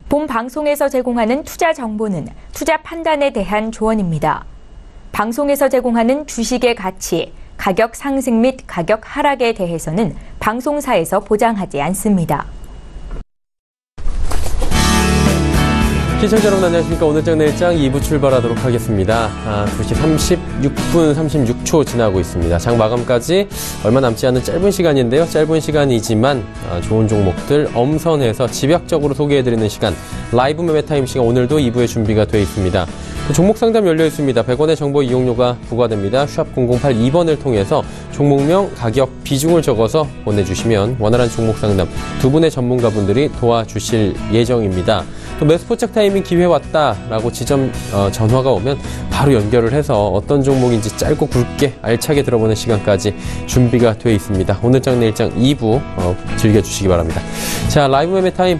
본 방송에서 제공하는 투자 정보는 투자 판단에 대한 조언입니다. 방송에서 제공하는 주식의 가치, 가격 상승 및 가격 하락에 대해서는 방송사에서 보장하지 않습니다. 시청자 여러분 안녕하십니까. 오늘장 내일장 2부 출발하도록 하겠습니다. 2시 36분 36초 지나고 있습니다. 장 마감까지 얼마 남지 않은 짧은 시간인데요. 짧은 시간이지만 좋은 종목들 엄선해서 집약적으로 소개해드리는 시간, 라이브 매매타임 시간 오늘도 2부에 준비가 되어 있습니다. 종목 상담 열려 있습니다. 100원의 정보 이용료가 부과됩니다. 샵 0082번을 통해서 종목명, 가격, 비중을 적어서 보내주시면 원활한 종목 상담 두 분의 전문가분들이 도와주실 예정입니다. 또 매수포착 타이밍 기회 왔다라고 지점 전화가 오면 바로 연결을 해서 어떤 종목인지 짧고 굵게 알차게 들어보는 시간까지 준비가 되어 있습니다. 오늘장 내일장 2부 즐겨주시기 바랍니다. 자, 라이브 매매 타임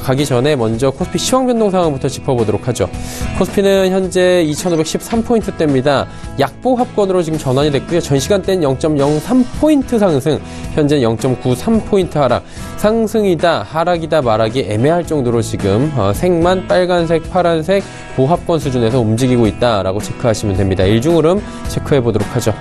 가기 전에 먼저 코스피 시황 변동 상황부터 짚어보도록 하죠. 코스피는 현재 2513포인트대입니다. 약보 합권으로 지금 전환이 됐고요. 전시간대는 0.03포인트 상승, 현재 0.93포인트 하락. 상승이다 하락이다 말하기 애매할 정도로 지금 색만 빨간색, 파란색 보합권 수준에서 움직이고 있다라고 체크하시면 됩니다. 일중흐름 체크해 보도록 하죠.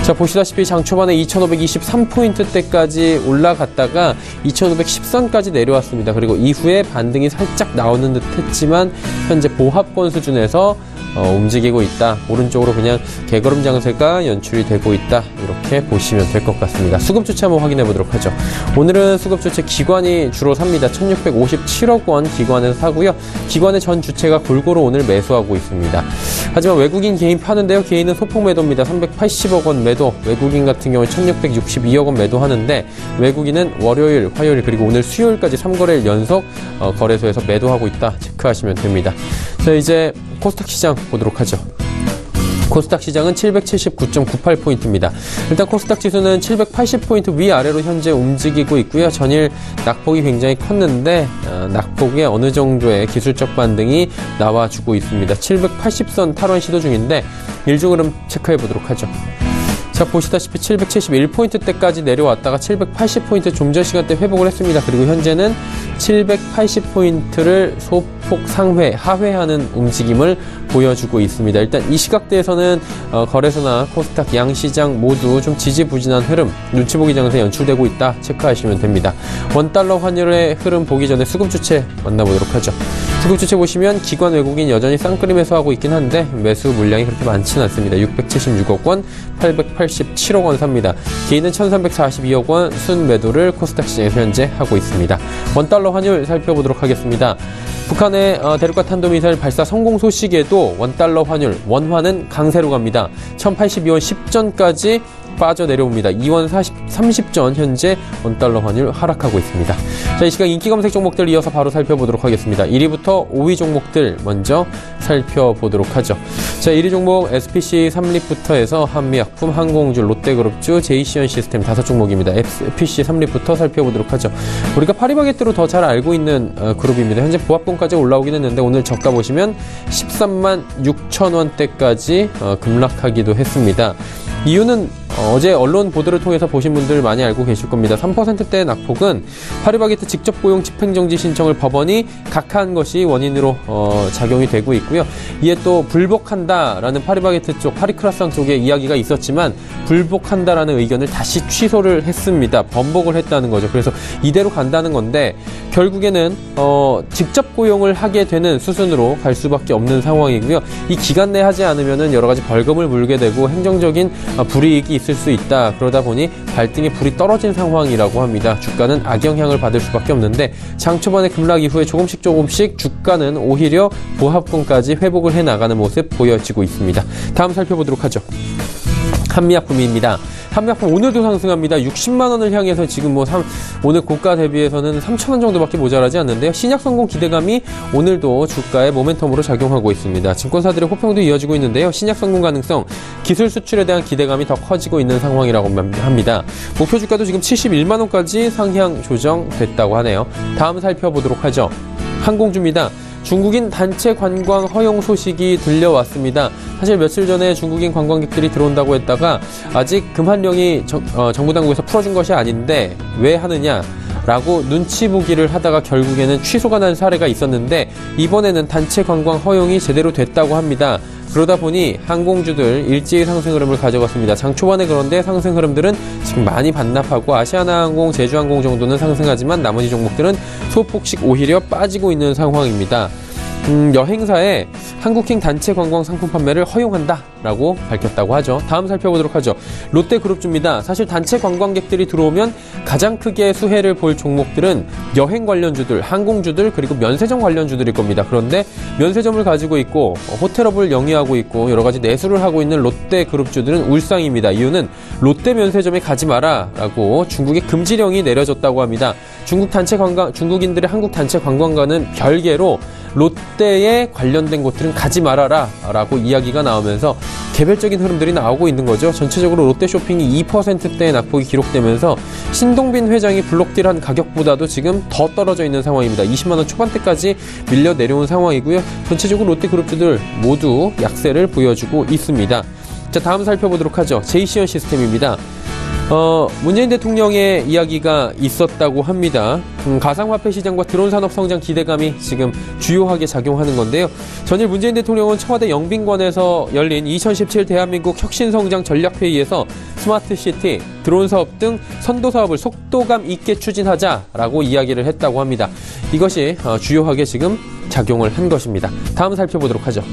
자, 보시다시피 장 초반에 2523포인트대까지 올라갔다가 2510선까지 내려왔습니다. 그리고 이후에 반등이 살짝 나오는 듯 했지만 현재 보합권 수준에서 움직이고 있다. 오른쪽으로 그냥 개걸음 장세가 연출이 되고 있다. 이렇게 보시면 될 것 같습니다. 수급 주체 한번 확인해 보도록 하죠. 오늘은 수급 주체 기관이 주로 삽니다. 1657억 원 기관에서 사고요. 기관의 전 주체가 골고루 오늘 매수하고 있습니다. 하지만 외국인 개인 파는데요. 개인은 소폭 매도입니다. 380억 원 매도. 외국인 같은 경우는 1662억 원 매도하는데 외국인은 월요일, 화요일 그리고 오늘 수요일까지 3거래일 연속 거래소에서 매도하고 있다. 체크하시면 됩니다. 자, 이제 코스닥 시장 보도록 하죠. 코스닥 시장은 779.98포인트입니다. 일단 코스닥 지수는 780포인트 위아래로 현재 움직이고 있고요. 전일 낙폭이 굉장히 컸는데 낙폭에 어느 정도의 기술적 반등이 나와주고 있습니다. 780선 탈환 시도 중인데 일중흐름 체크해 보도록 하죠. 자, 보시다시피 771포인트대까지 내려왔다가 780포인트 좀 전 시간대 회복을 했습니다. 그리고 현재는 780포인트를 소폭 상회, 하회하는 움직임을 보여주고 있습니다. 일단 이 시각대에서는 거래소나 코스닥 양시장 모두 좀 지지부진한 흐름, 눈치 보기 장세 연출되고 있다 체크하시면 됩니다. 원달러 환율의 흐름 보기 전에 수급 주체 만나보도록 하죠. 수급 주체 보시면 기관 외국인 여전히 쌍끌이 매수하고 있긴 한데 매수 물량이 그렇게 많지는 않습니다. 676억 원, 887억 원 삽니다. 개인은 1342억 원 순 매도를 코스닥 시장에서 현재 하고 있습니다. 원달러 환율 살펴보도록 하겠습니다. 북한의 대륙간 탄도미사일 발사 성공 소식에도 원달러 환율, 원화는 강세로 갑니다. 1082원 10전까지 빠져내려옵니다. 2원 30전 현재 원달러 환율 하락하고 있습니다. 자, 이 시각 인기 검색 종목들 이어서 바로 살펴보도록 하겠습니다. 1위부터 5위 종목들 먼저 살펴보도록 하죠. 자, 1위 종목 SPC 삼립부터 해서 한미약품, 항공우주, 롯데그룹주, 제이시언시스템 5종목입니다. SPC 삼립부터 살펴보도록 하죠. 우리가 파리바게뜨로 더 잘 알고 있는 그룹입니다. 현재 보합권까지 올라오긴 했는데 오늘 저가 보시면 13만 6천 원대까지 급락하기도 했습니다. 이유는 어제 언론 보도를 통해서 보신 분들 많이 알고 계실 겁니다. 3%대의 낙폭은 파리바게뜨 직접 고용 집행정지 신청을 법원이 각하한 것이 원인으로 작용이 되고 있고요. 이에 또 불복한다라는 파리바게뜨 쪽, 파리크라상 쪽의 이야기가 있었지만 불복한다라는 의견을 다시 취소를 했습니다. 번복을 했다는 거죠. 그래서 이대로 간다는 건데 결국에는 직접 고용을 하게 되는 수순으로 갈 수밖에 없는 상황이고요. 이 기간 내에 하지 않으면은 여러 가지 벌금을 물게 되고 행정적인 불이익이 있을 수 있다. 그러다 보니 발등에 불이 떨어진 상황이라고 합니다. 주가는 악영향을 받을 수밖에 없는데 장 초반의 급락 이후에 조금씩 주가는 오히려 보합권까지 회복을 해나가는 모습 보여지고 있습니다. 다음 살펴보도록 하죠. 한미약품입니다. 한약품 오늘도 상승합니다. 60만 원을 향해서 지금 오늘 고가 대비해서는 3,000원 정도밖에 모자라지 않는데요. 신약 성공 기대감이 오늘도 주가의 모멘텀으로 작용하고 있습니다. 증권사들의 호평도 이어지고 있는데요. 신약 성공 가능성, 기술 수출에 대한 기대감이 더 커지고 있는 상황이라고 합니다. 목표 주가도 지금 71만 원까지 상향 조정됐다고 하네요. 다음 살펴보도록 하죠. 항공주입니다. 중국인 단체 관광 허용 소식이 들려왔습니다. 사실 며칠 전에 중국인 관광객들이 들어온다고 했다가 아직 금한령이 정부 당국에서 풀어준 것이 아닌데 왜 하느냐 라고 눈치 보기를 하다가 결국에는 취소가 난 사례가 있었는데 이번에는 단체 관광 허용이 제대로 됐다고 합니다. 그러다 보니 항공주들 일제히 상승 흐름을 가져갔습니다. 장 초반에 그런데 상승 흐름들은 지금 많이 반납하고 아시아나항공, 제주항공 정도는 상승하지만 나머지 종목들은 소폭씩 오히려 빠지고 있는 상황입니다. 여행사에 한국행 단체 관광 상품 판매를 허용한다라고 밝혔다고 하죠. 다음 살펴보도록 하죠. 롯데그룹주입니다. 사실 단체 관광객들이 들어오면 가장 크게 수혜를 볼 종목들은 여행 관련주들, 항공주들, 그리고 면세점 관련주들일 겁니다. 그런데 면세점을 가지고 있고 호텔업을 영위하고 있고 여러 가지 내수를 하고 있는 롯데그룹주들은 울상입니다. 이유는 롯데 면세점에 가지 마라라고 중국의 금지령이 내려졌다고 합니다. 중국인들의 한국 단체 관광과는 별개로 롯데에 관련된 곳들은 가지 말아라 라고 이야기가 나오면서 개별적인 흐름들이 나오고 있는 거죠. 전체적으로 롯데 쇼핑이 2%대의 낙폭이 기록되면서 신동빈 회장이 블록딜한 가격보다도 지금 더 떨어져 있는 상황입니다. 20만 원 초반대까지 밀려 내려온 상황이고요. 전체적으로 롯데 그룹주들 모두 약세를 보여주고 있습니다. 자, 다음 살펴보도록 하죠. 제이시언 시스템입니다. 문재인 대통령의 이야기가 있었다고 합니다. 가상화폐 시장과 드론 산업 성장 기대감이 지금 주요하게 작용하는 건데요. 전일 문재인 대통령은 청와대 영빈관에서 열린 2017 대한민국 혁신성장 전략회의에서 스마트시티, 드론 사업 등 선도 사업을 속도감 있게 추진하자라고 이야기를 했다고 합니다. 이것이 주요하게 지금 작용을 한 것입니다. 다음 살펴보도록 하죠.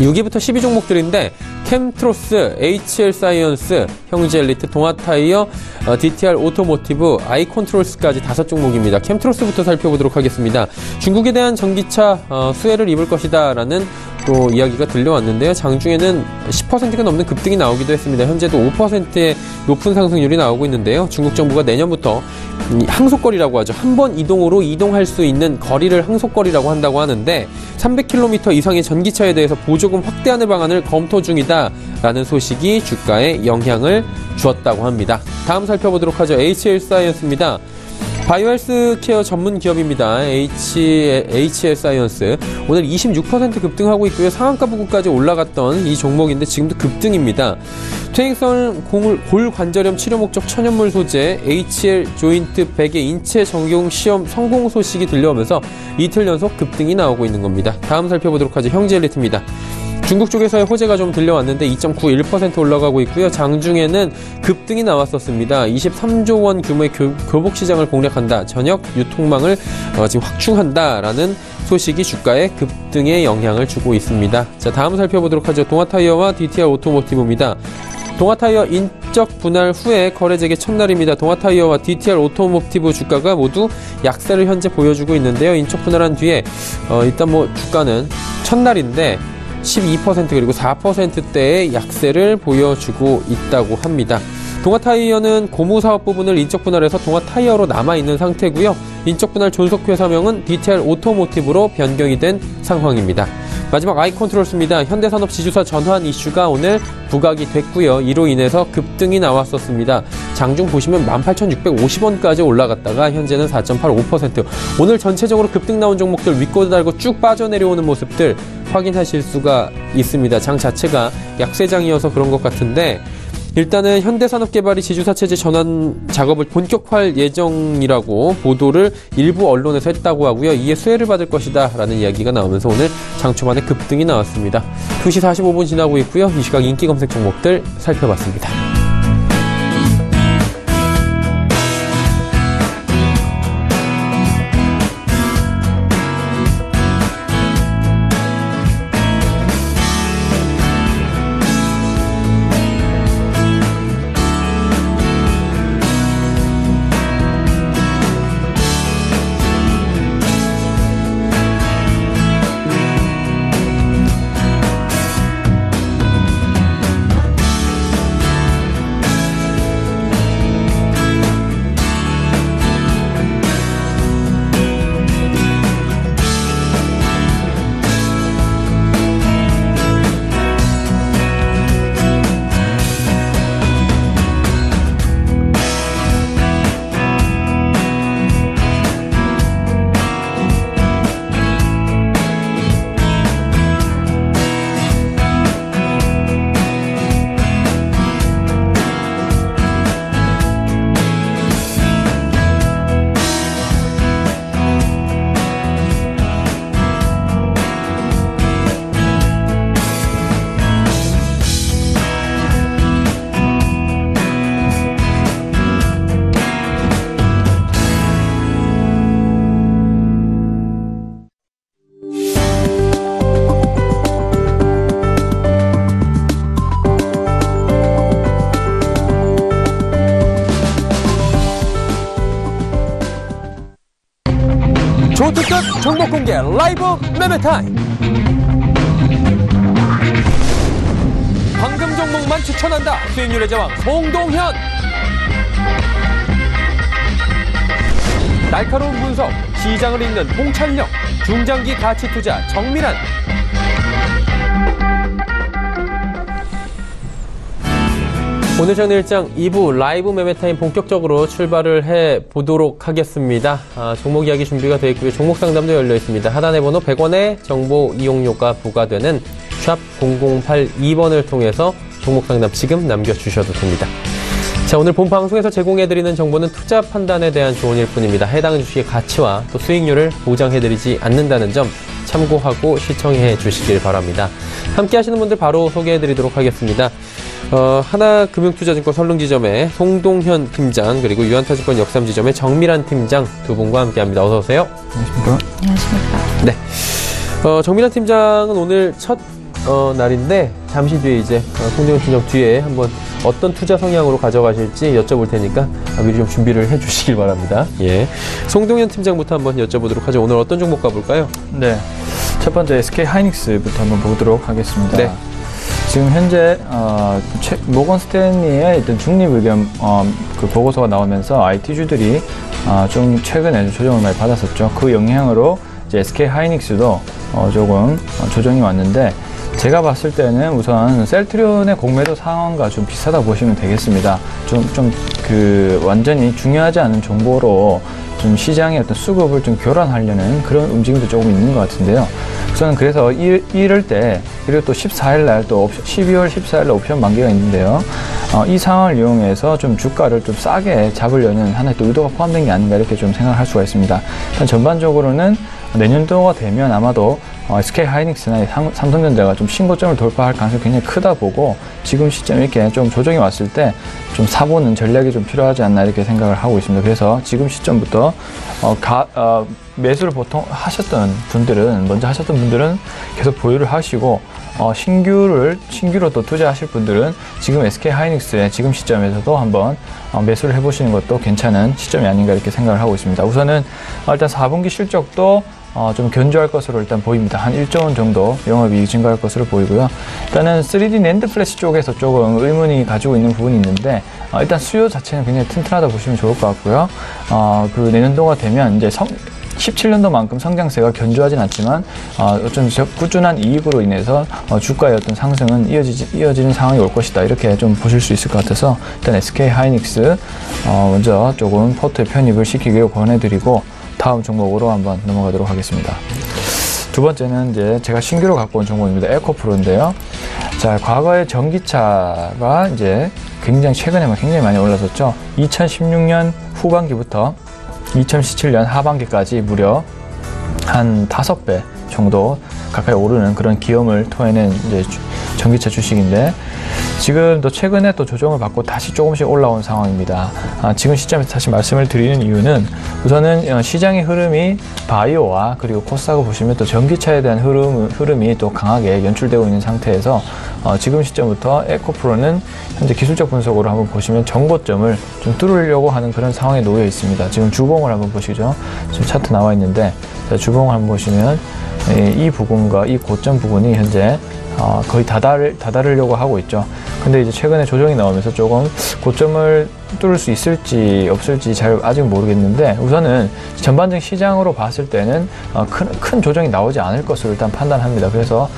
6위부터 12종목들인데 캠트로스, HL사이언스, 형제엘리트, 동아타이어, DTR 오토모티브, 아이컨트롤스까지 5종목입니다. 캠트로스부터 살펴보도록 하겠습니다. 중국에 대한 전기차 수혜를 입을 것이다 라는 또 이야기가 들려왔는데요. 장중에는 10%가 넘는 급등이 나오기도 했습니다. 현재도 5%의 높은 상승률이 나오고 있는데요. 중국 정부가 내년부터 항속거리라고 하죠. 한 번 이동할 수 있는 거리를 항속거리라고 한다고 하는데 300km 이상의 전기차에 대해서 보조금 확대하는 방안을 검토 중이다 라는 소식이 주가에 영향을 주었다고 합니다. 다음 살펴보도록 하죠. HL사이언스입니다. 바이오헬스 케어 전문 기업입니다. HL사이언스. 오늘 26% 급등하고 있고요. 상한가 부근까지 올라갔던 이 종목인데 지금도 급등입니다. 퇴행성 골관절염 치료 목적 천연물 소재 HL 조인트 100의 인체 적용 시험 성공 소식이 들려오면서 이틀 연속 급등이 나오고 있는 겁니다. 다음 살펴보도록 하죠. 형제엘리트입니다. 중국 쪽에서의 호재가 좀 들려왔는데 2.91% 올라가고 있고요. 장중에는 급등이 나왔었습니다. 23조 원 규모의 교복 시장을 공략한다. 전역 유통망을 지금 확충한다라는 소식이 주가에 급등에 영향을 주고 있습니다. 자, 다음 살펴보도록 하죠. 동아타이어와 DTR 오토모티브입니다. 동아타이어 인적 분할 후에 거래 재개 첫날입니다. 동아타이어와 DTR 오토모티브 주가가 모두 약세를 현재 보여주고 있는데요. 인적 분할한 뒤에 일단 주가는 첫날인데 12% 그리고 4%대의 약세를 보여주고 있다고 합니다. 동아타이어는 고무사업 부분을 인적분할해서 동아타이어로 남아있는 상태고요. 인적분할 존속회사명은 DTR 오토모티브로 변경이 된 상황입니다. 마지막 아이컨트롤스입니다. 현대산업 지주사 전환 이슈가 오늘 부각이 됐고요. 이로 인해서 급등이 나왔었습니다. 장중 보시면 18,650원까지 올라갔다가 현재는 4.85%. 오늘 전체적으로 급등 나온 종목들 윗꼬리 달고 쭉 빠져내려오는 모습들 확인하실 수가 있습니다. 장 자체가 약세장이어서 그런 것 같은데 일단은 현대산업개발이 지주사 체제 전환 작업을 본격화할 예정이라고 보도를 일부 언론에서 했다고 하고요. 이에 수혜를 받을 것이다 라는 이야기가 나오면서 오늘 장초반에 급등이 나왔습니다. 2시 45분 지나고 있고요. 이 시각 인기 검색 종목들 살펴봤습니다. 조특급 종목 공개 라이브 매매 타임. 황금 종목만 추천한다. 수익률의 제왕 송동현. 날카로운 분석, 시장을 읽는 통찰력, 중장기 가치 투자 정밀한. 오늘 장내일장 2부 라이브 매매타임 본격적으로 출발을 해보도록 하겠습니다. 종목 이야기 준비가 되어 있고요. 종목 상담도 열려 있습니다. 하단의 번호 100원의 정보 이용료가 부과되는 샵 0082번을 통해서 종목 상담 지금 남겨주셔도 됩니다. 자, 오늘 본 방송에서 제공해드리는 정보는 투자 판단에 대한 조언일 뿐입니다. 해당 주식의 가치와 또 수익률을 보장해드리지 않는다는 점 참고하고 시청해 주시길 바랍니다. 함께 하시는 분들 바로 소개해드리도록 하겠습니다. 하나금융투자증권 설릉지점의 송동현 팀장, 그리고 유한타증권 역삼지점의 정밀한 팀장 두 분과 함께합니다. 어서 오세요. 안녕하십니까. 안녕하십니까. 네. 정밀한 팀장은 오늘 첫 날인데 잠시 뒤에 이제 송동현 팀장 뒤에 한번 어떤 투자 성향으로 가져가실지 여쭤볼 테니까 미리 좀 준비를 해주시길 바랍니다. 예. 송동현 팀장부터 한번 여쭤보도록 하죠. 오늘 어떤 종목 가볼까요? 네. 첫 번째 SK 하이닉스부터 한번 보도록 하겠습니다. 네. 지금 현재 모건 스탠리의 일단 중립 의견 그 보고서가 나오면서 IT주들이 좀 최근에 조정을 많이 받았었죠. 그 영향으로 이제 SK 하이닉스도 조금 조정이 왔는데, 제가 봤을 때는 우선 셀트리온의 공매도 상황과 좀 비슷하다 보시면 되겠습니다. 완전히 중요하지 않은 정보로 좀 시장의 어떤 수급을 좀 교란하려는 그런 움직임도 조금 있는 것 같은데요. 우선 그래서 이럴 때, 그리고 또 14일날 또 12월 14일날 옵션 만기가 있는데요. 이 상황을 이용해서 좀 주가를 좀 싸게 잡으려는 하나의 또 의도가 포함된 게 아닌가 이렇게 좀 생각을 할 수가 있습니다. 일단 전반적으로는 내년도가 되면 아마도 SK 하이닉스나 삼성전자가 좀 신고점을 돌파할 가능성이 굉장히 크다 보고, 지금 시점 이렇게 좀 조정이 왔을 때 좀 사보는 전략이 좀 필요하지 않나 이렇게 생각을 하고 있습니다. 그래서 지금 시점부터 매수를 보통 먼저 하셨던 분들은 계속 보유를 하시고, 신규로 또 투자하실 분들은 지금 SK 하이닉스의 지금 시점에서도 한번 매수를 해보시는 것도 괜찮은 시점이 아닌가 이렇게 생각을 하고 있습니다. 우선은 일단 4분기 실적도 좀 견조할 것으로 일단 보입니다. 한 1조 원 정도 영업이익이 증가할 것으로 보이고요. 일단은 3D 낸드 플래시 쪽에서 조금 의문이 가지고 있는 부분이 있는데, 일단 수요 자체는 굉장히 튼튼하다 보시면 좋을 것 같고요. 그 내년도가 되면 이제 17년도만큼 성장세가 견조하진 않지만 어떤 꾸준한 이익으로 인해서 주가의 어떤 상승은 이어지는 상황이 올 것이다, 이렇게 좀 보실 수 있을 것 같아서 일단 SK 하이닉스 먼저 조금 포트에 편입을 시키길 권해드리고, 다음 종목으로 한번 넘어가도록 하겠습니다. 두 번째는 이제 제가 신규로 갖고 온 종목입니다. 에코프로인데요. 자, 과거에 전기차가 이제 최근에 굉장히 많이 올랐었죠. 2016년 후반기부터 2017년 하반기까지 무려 한 5배 정도 가까이 오르는 그런 기염을 토해낸 이제 전기차 주식인데, 지금 또 최근에 또 조정을 받고 다시 조금씩 올라온 상황입니다. 지금 시점에서 다시 말씀을 드리는 이유는, 우선은 시장의 흐름이 바이오와 그리고 코스닥을 보시면 또 전기차에 대한 흐름이 또 강하게 연출되고 있는 상태에서 지금 시점부터 에코프로는 현재 기술적 분석으로 한번 보시면 정고점을 좀 뚫으려고 하는 그런 상황에 놓여 있습니다. 지금 주봉을 한번 보시죠. 지금 차트 나와 있는데, 주봉을 한번 보시면 이 부분과 이 고점 부분이 현재 거의 다다르려고 하고 있죠. 근데 이제 최근에 조정이 나오면서 조금 고점을 뚫을 수 있을지 없을지 아직 모르겠는데, 우선은 전반적인 시장으로 봤을 때는 큰 조정이 나오지 않을 것으로 일단 판단합니다. 그래서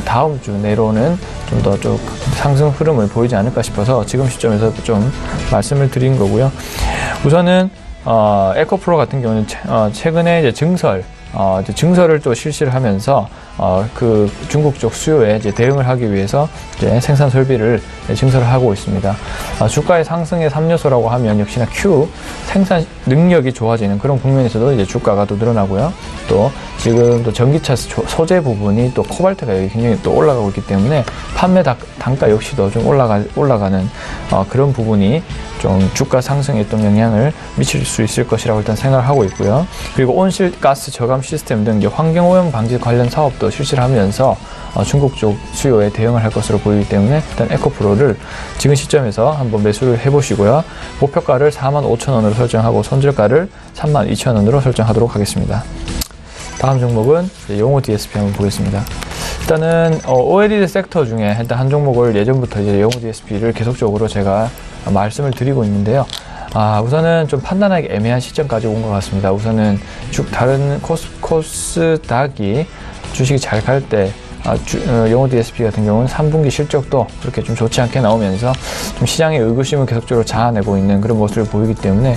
다음 주 내로는 좀 더 상승 흐름을 보이지 않을까 싶어서 지금 시점에서 좀 말씀을 드린 거고요. 우선은 에코프로 같은 경우는 최근에 이제 증설을 또 실시를 하면서 그 중국 쪽 수요에 이제 대응을 하기 위해서 이제 생산 설비를 증설을 하고 있습니다. 주가의 상승의 3요소라고 하면 역시나 생산 능력이 좋아지는 그런 국면에서도 이제 주가가 또 늘어나고요. 또 지금 또 전기차 소재 부분이 또 코발트가 여기 굉장히 또 올라가고 있기 때문에 판매 단가 역시도 좀 올라가는 그런 부분이 좀 주가 상승에 또 영향을 미칠 수 있을 것이라고 일단 생각을 하고 있고요. 그리고 온실가스 저감 시스템 등 이제 환경오염 방지 관련 사업도 실시를 하면서 중국 쪽 수요에 대응을 할 것으로 보이기 때문에 일단 에코프로를 지금 시점에서 한번 매수를 해보시고요. 목표가를 45,000원으로 설정하고 손절가를 32,000원으로 설정하도록 하겠습니다. 다음 종목은 용호 DSP 한번 보겠습니다. 일단은 OLED 섹터 중에 일단 한 종목을 예전부터 이제 용호 DSP를 계속적으로 제가 말씀을 드리고 있는데요. 우선은 좀 판단하기 애매한 시점까지 온 것 같습니다. 우선은 다른 코스닥이 주식이 잘 갈 때 용호 DSP 같은 경우는 3분기 실적도 그렇게 좀 좋지 않게 나오면서 좀 시장의 의구심을 계속적으로 자아내고 있는 그런 모습을 보이기 때문에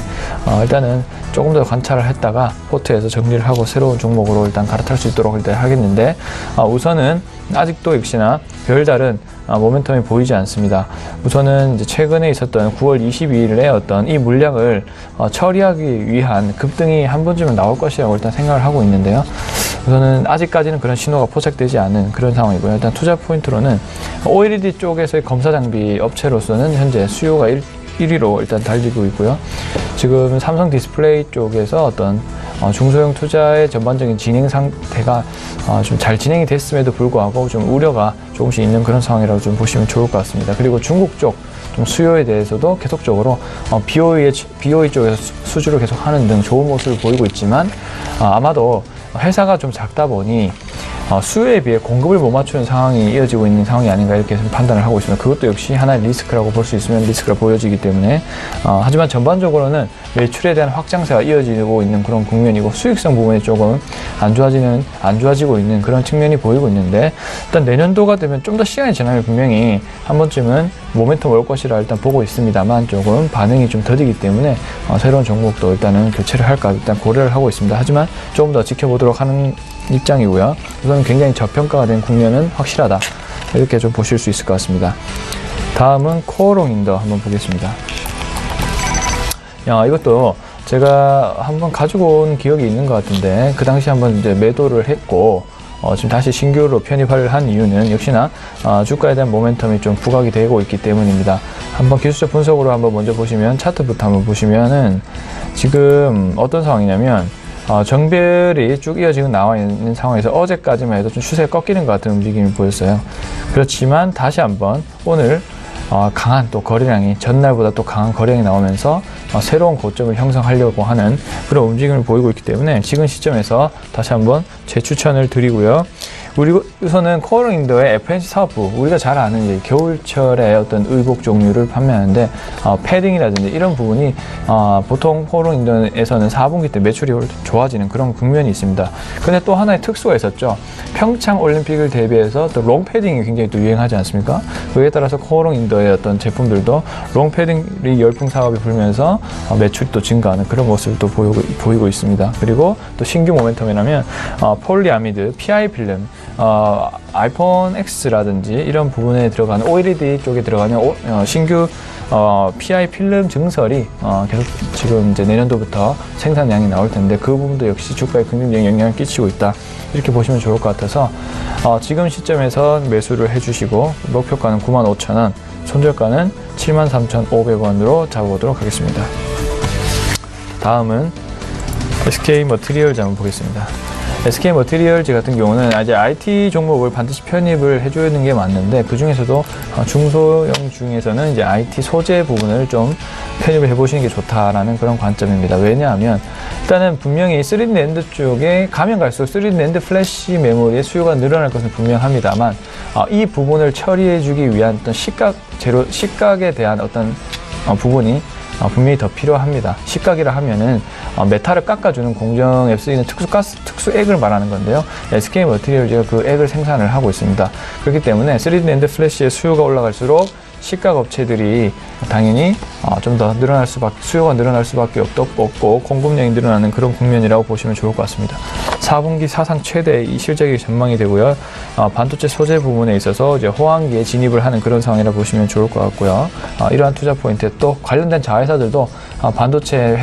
일단은 조금 더 관찰을 했다가 포트에서 정리를 하고 새로운 종목으로 일단 갈아탈 수 있도록 일단 하겠는데, 우선은 아직도 역시나 별다른 모멘텀이 보이지 않습니다. 우선은 이제 최근에 있었던 9월 22일에 어떤 이 물량을 처리하기 위한 급등이 한 번쯤은 나올 것이라고 일단 생각을 하고 있는데요. 우선은 아직까지는 그런 신호가 포착되지 않은 그런 상황이고요. 일단 투자 포인트로는 OLED 쪽에서의 검사 장비 업체로서는 현재 수요가 1위로 일단 달리고 있고요. 지금 삼성 디스플레이 쪽에서 어떤 중소형 투자의 전반적인 진행 상태가 좀 잘 진행이 됐음에도 불구하고 좀 우려가 조금씩 있는 그런 상황이라고 좀 보시면 좋을 것 같습니다. 그리고 중국 쪽 좀 수요에 대해서도 계속적으로 BOE 쪽에서 수주를 계속 하는 등 좋은 모습을 보이고 있지만, 아마도 회사가 좀 작다 보니 수요에 비해 공급을 못 맞추는 상황이 이어지고 있는 상황이 아닌가 이렇게 판단을 하고 있습니다. 그것도 역시 하나의 리스크라고 볼 수 있으면 리스크가 보여지기 때문에, 하지만 전반적으로는 매출에 대한 확장세가 이어지고 있는 그런 국면이고 수익성 부분이 조금 안 좋아지고 있는 그런 측면이 보이고 있는데, 일단 내년도가 되면 좀 더 시간이 지나면 분명히 한 번쯤은 모멘텀 올 것이라 일단 보고 있습니다만, 조금 반응이 좀 더디기 때문에 새로운 종목도 일단은 교체를 할까 일단 고려를 하고 있습니다. 하지만 조금 더 지켜보도록 하는 입장이고요. 우선 굉장히 저평가가 된 국면은 확실하다, 이렇게 좀 보실 수 있을 것 같습니다. 다음은 코어롱 인더 한번 보겠습니다. 이것도 제가 한번 가지고 온 기억이 있는 것 같은데, 그 당시 한번 이제 매도를 했고, 지금 다시 신규로 편입을 한 이유는 역시나 주가에 대한 모멘텀이 좀 부각이 되고 있기 때문입니다. 한번 기술적 분석으로 한번 먼저 보시면, 차트부터 한번 보시면은 지금 어떤 상황이냐면, 정별이 쭉 이어지고 나와 있는 상황에서 어제까지만 해도 좀 추세가 꺾이는 것 같은 움직임이 보였어요. 그렇지만 다시 한번 오늘 강한 또 거래량이, 전날보다 또 강한 거래량이 나오면서 새로운 고점을 형성하려고 하는 그런 움직임을 보이고 있기 때문에 지금 시점에서 다시 한번 재추천을 드리고요. 우선은 코어롱 인더의 FNC 사업부, 우리가 잘 아는 이제 겨울철에 어떤 의복 종류를 판매하는데 패딩이라든지 이런 부분이 보통 코어롱 인더에서는 4분기 때 매출이 좋아지는 그런 국면이 있습니다. 근데 또 하나의 특수가 있었죠. 평창 올림픽을 대비해서 또 롱 패딩이 굉장히 또 유행하지 않습니까? 그에 따라서 코어롱 인더의 어떤 제품들도 롱 패딩이 열풍 사업이 불면서 매출이 또 증가하는 그런 모습을 또 보이고 있습니다. 그리고 또 신규 모멘텀이라면 폴리아미드, PI 필름, 아이폰 X라든지 이런 부분에 들어가는 OLED 쪽에 들어가는 신규 PI 필름 증설이 계속 지금 이제 내년도부터 생산량이 나올 텐데, 그 부분도 역시 주가에 긍정적인 영향을 끼치고 있다, 이렇게 보시면 좋을 것 같아서 지금 시점에서 매수를 해주시고, 목표가는 95,000원, 손절가는 73,500원으로 잡아보도록 하겠습니다. 다음은 SK 머티리얼즈 한번 보겠습니다. SK 머티리얼즈 같은 경우는 이제 IT 종목을 반드시 편입을 해주는 게 맞는데, 그 중에서도 중소형 중에서는 이제 IT 소재 부분을 좀 편입을 해보시는 게 좋다라는 그런 관점입니다. 왜냐하면 일단은 분명히 3D 낸드 쪽에 가면 갈수록 3D 낸드 플래시 메모리의 수요가 늘어날 것은 분명합니다만, 이 부분을 처리해주기 위한 어떤 식각에 대한 어떤 부분이 분명히 더 필요합니다. 식각이라 하면은 메탈을 깎아주는 공정에 쓰이는 특수액을 말하는 건데요. SK 머티리얼즈가 그 액을 생산을 하고 있습니다. 그렇기 때문에 3D 낸드 플래시의 수요가 올라갈수록 식각 업체들이 당연히 좀 더 수요가 늘어날 수밖에 없고 공급량이 늘어나는 그런 국면이라고 보시면 좋을 것 같습니다. 4분기 사상 최대의 실적이 전망이 되고요. 반도체 소재 부분에 있어서 이제 호황기에 진입을 하는 그런 상황이라고 보시면 좋을 것 같고요. 이러한 투자 포인트에 또 관련된 자회사들도 반도체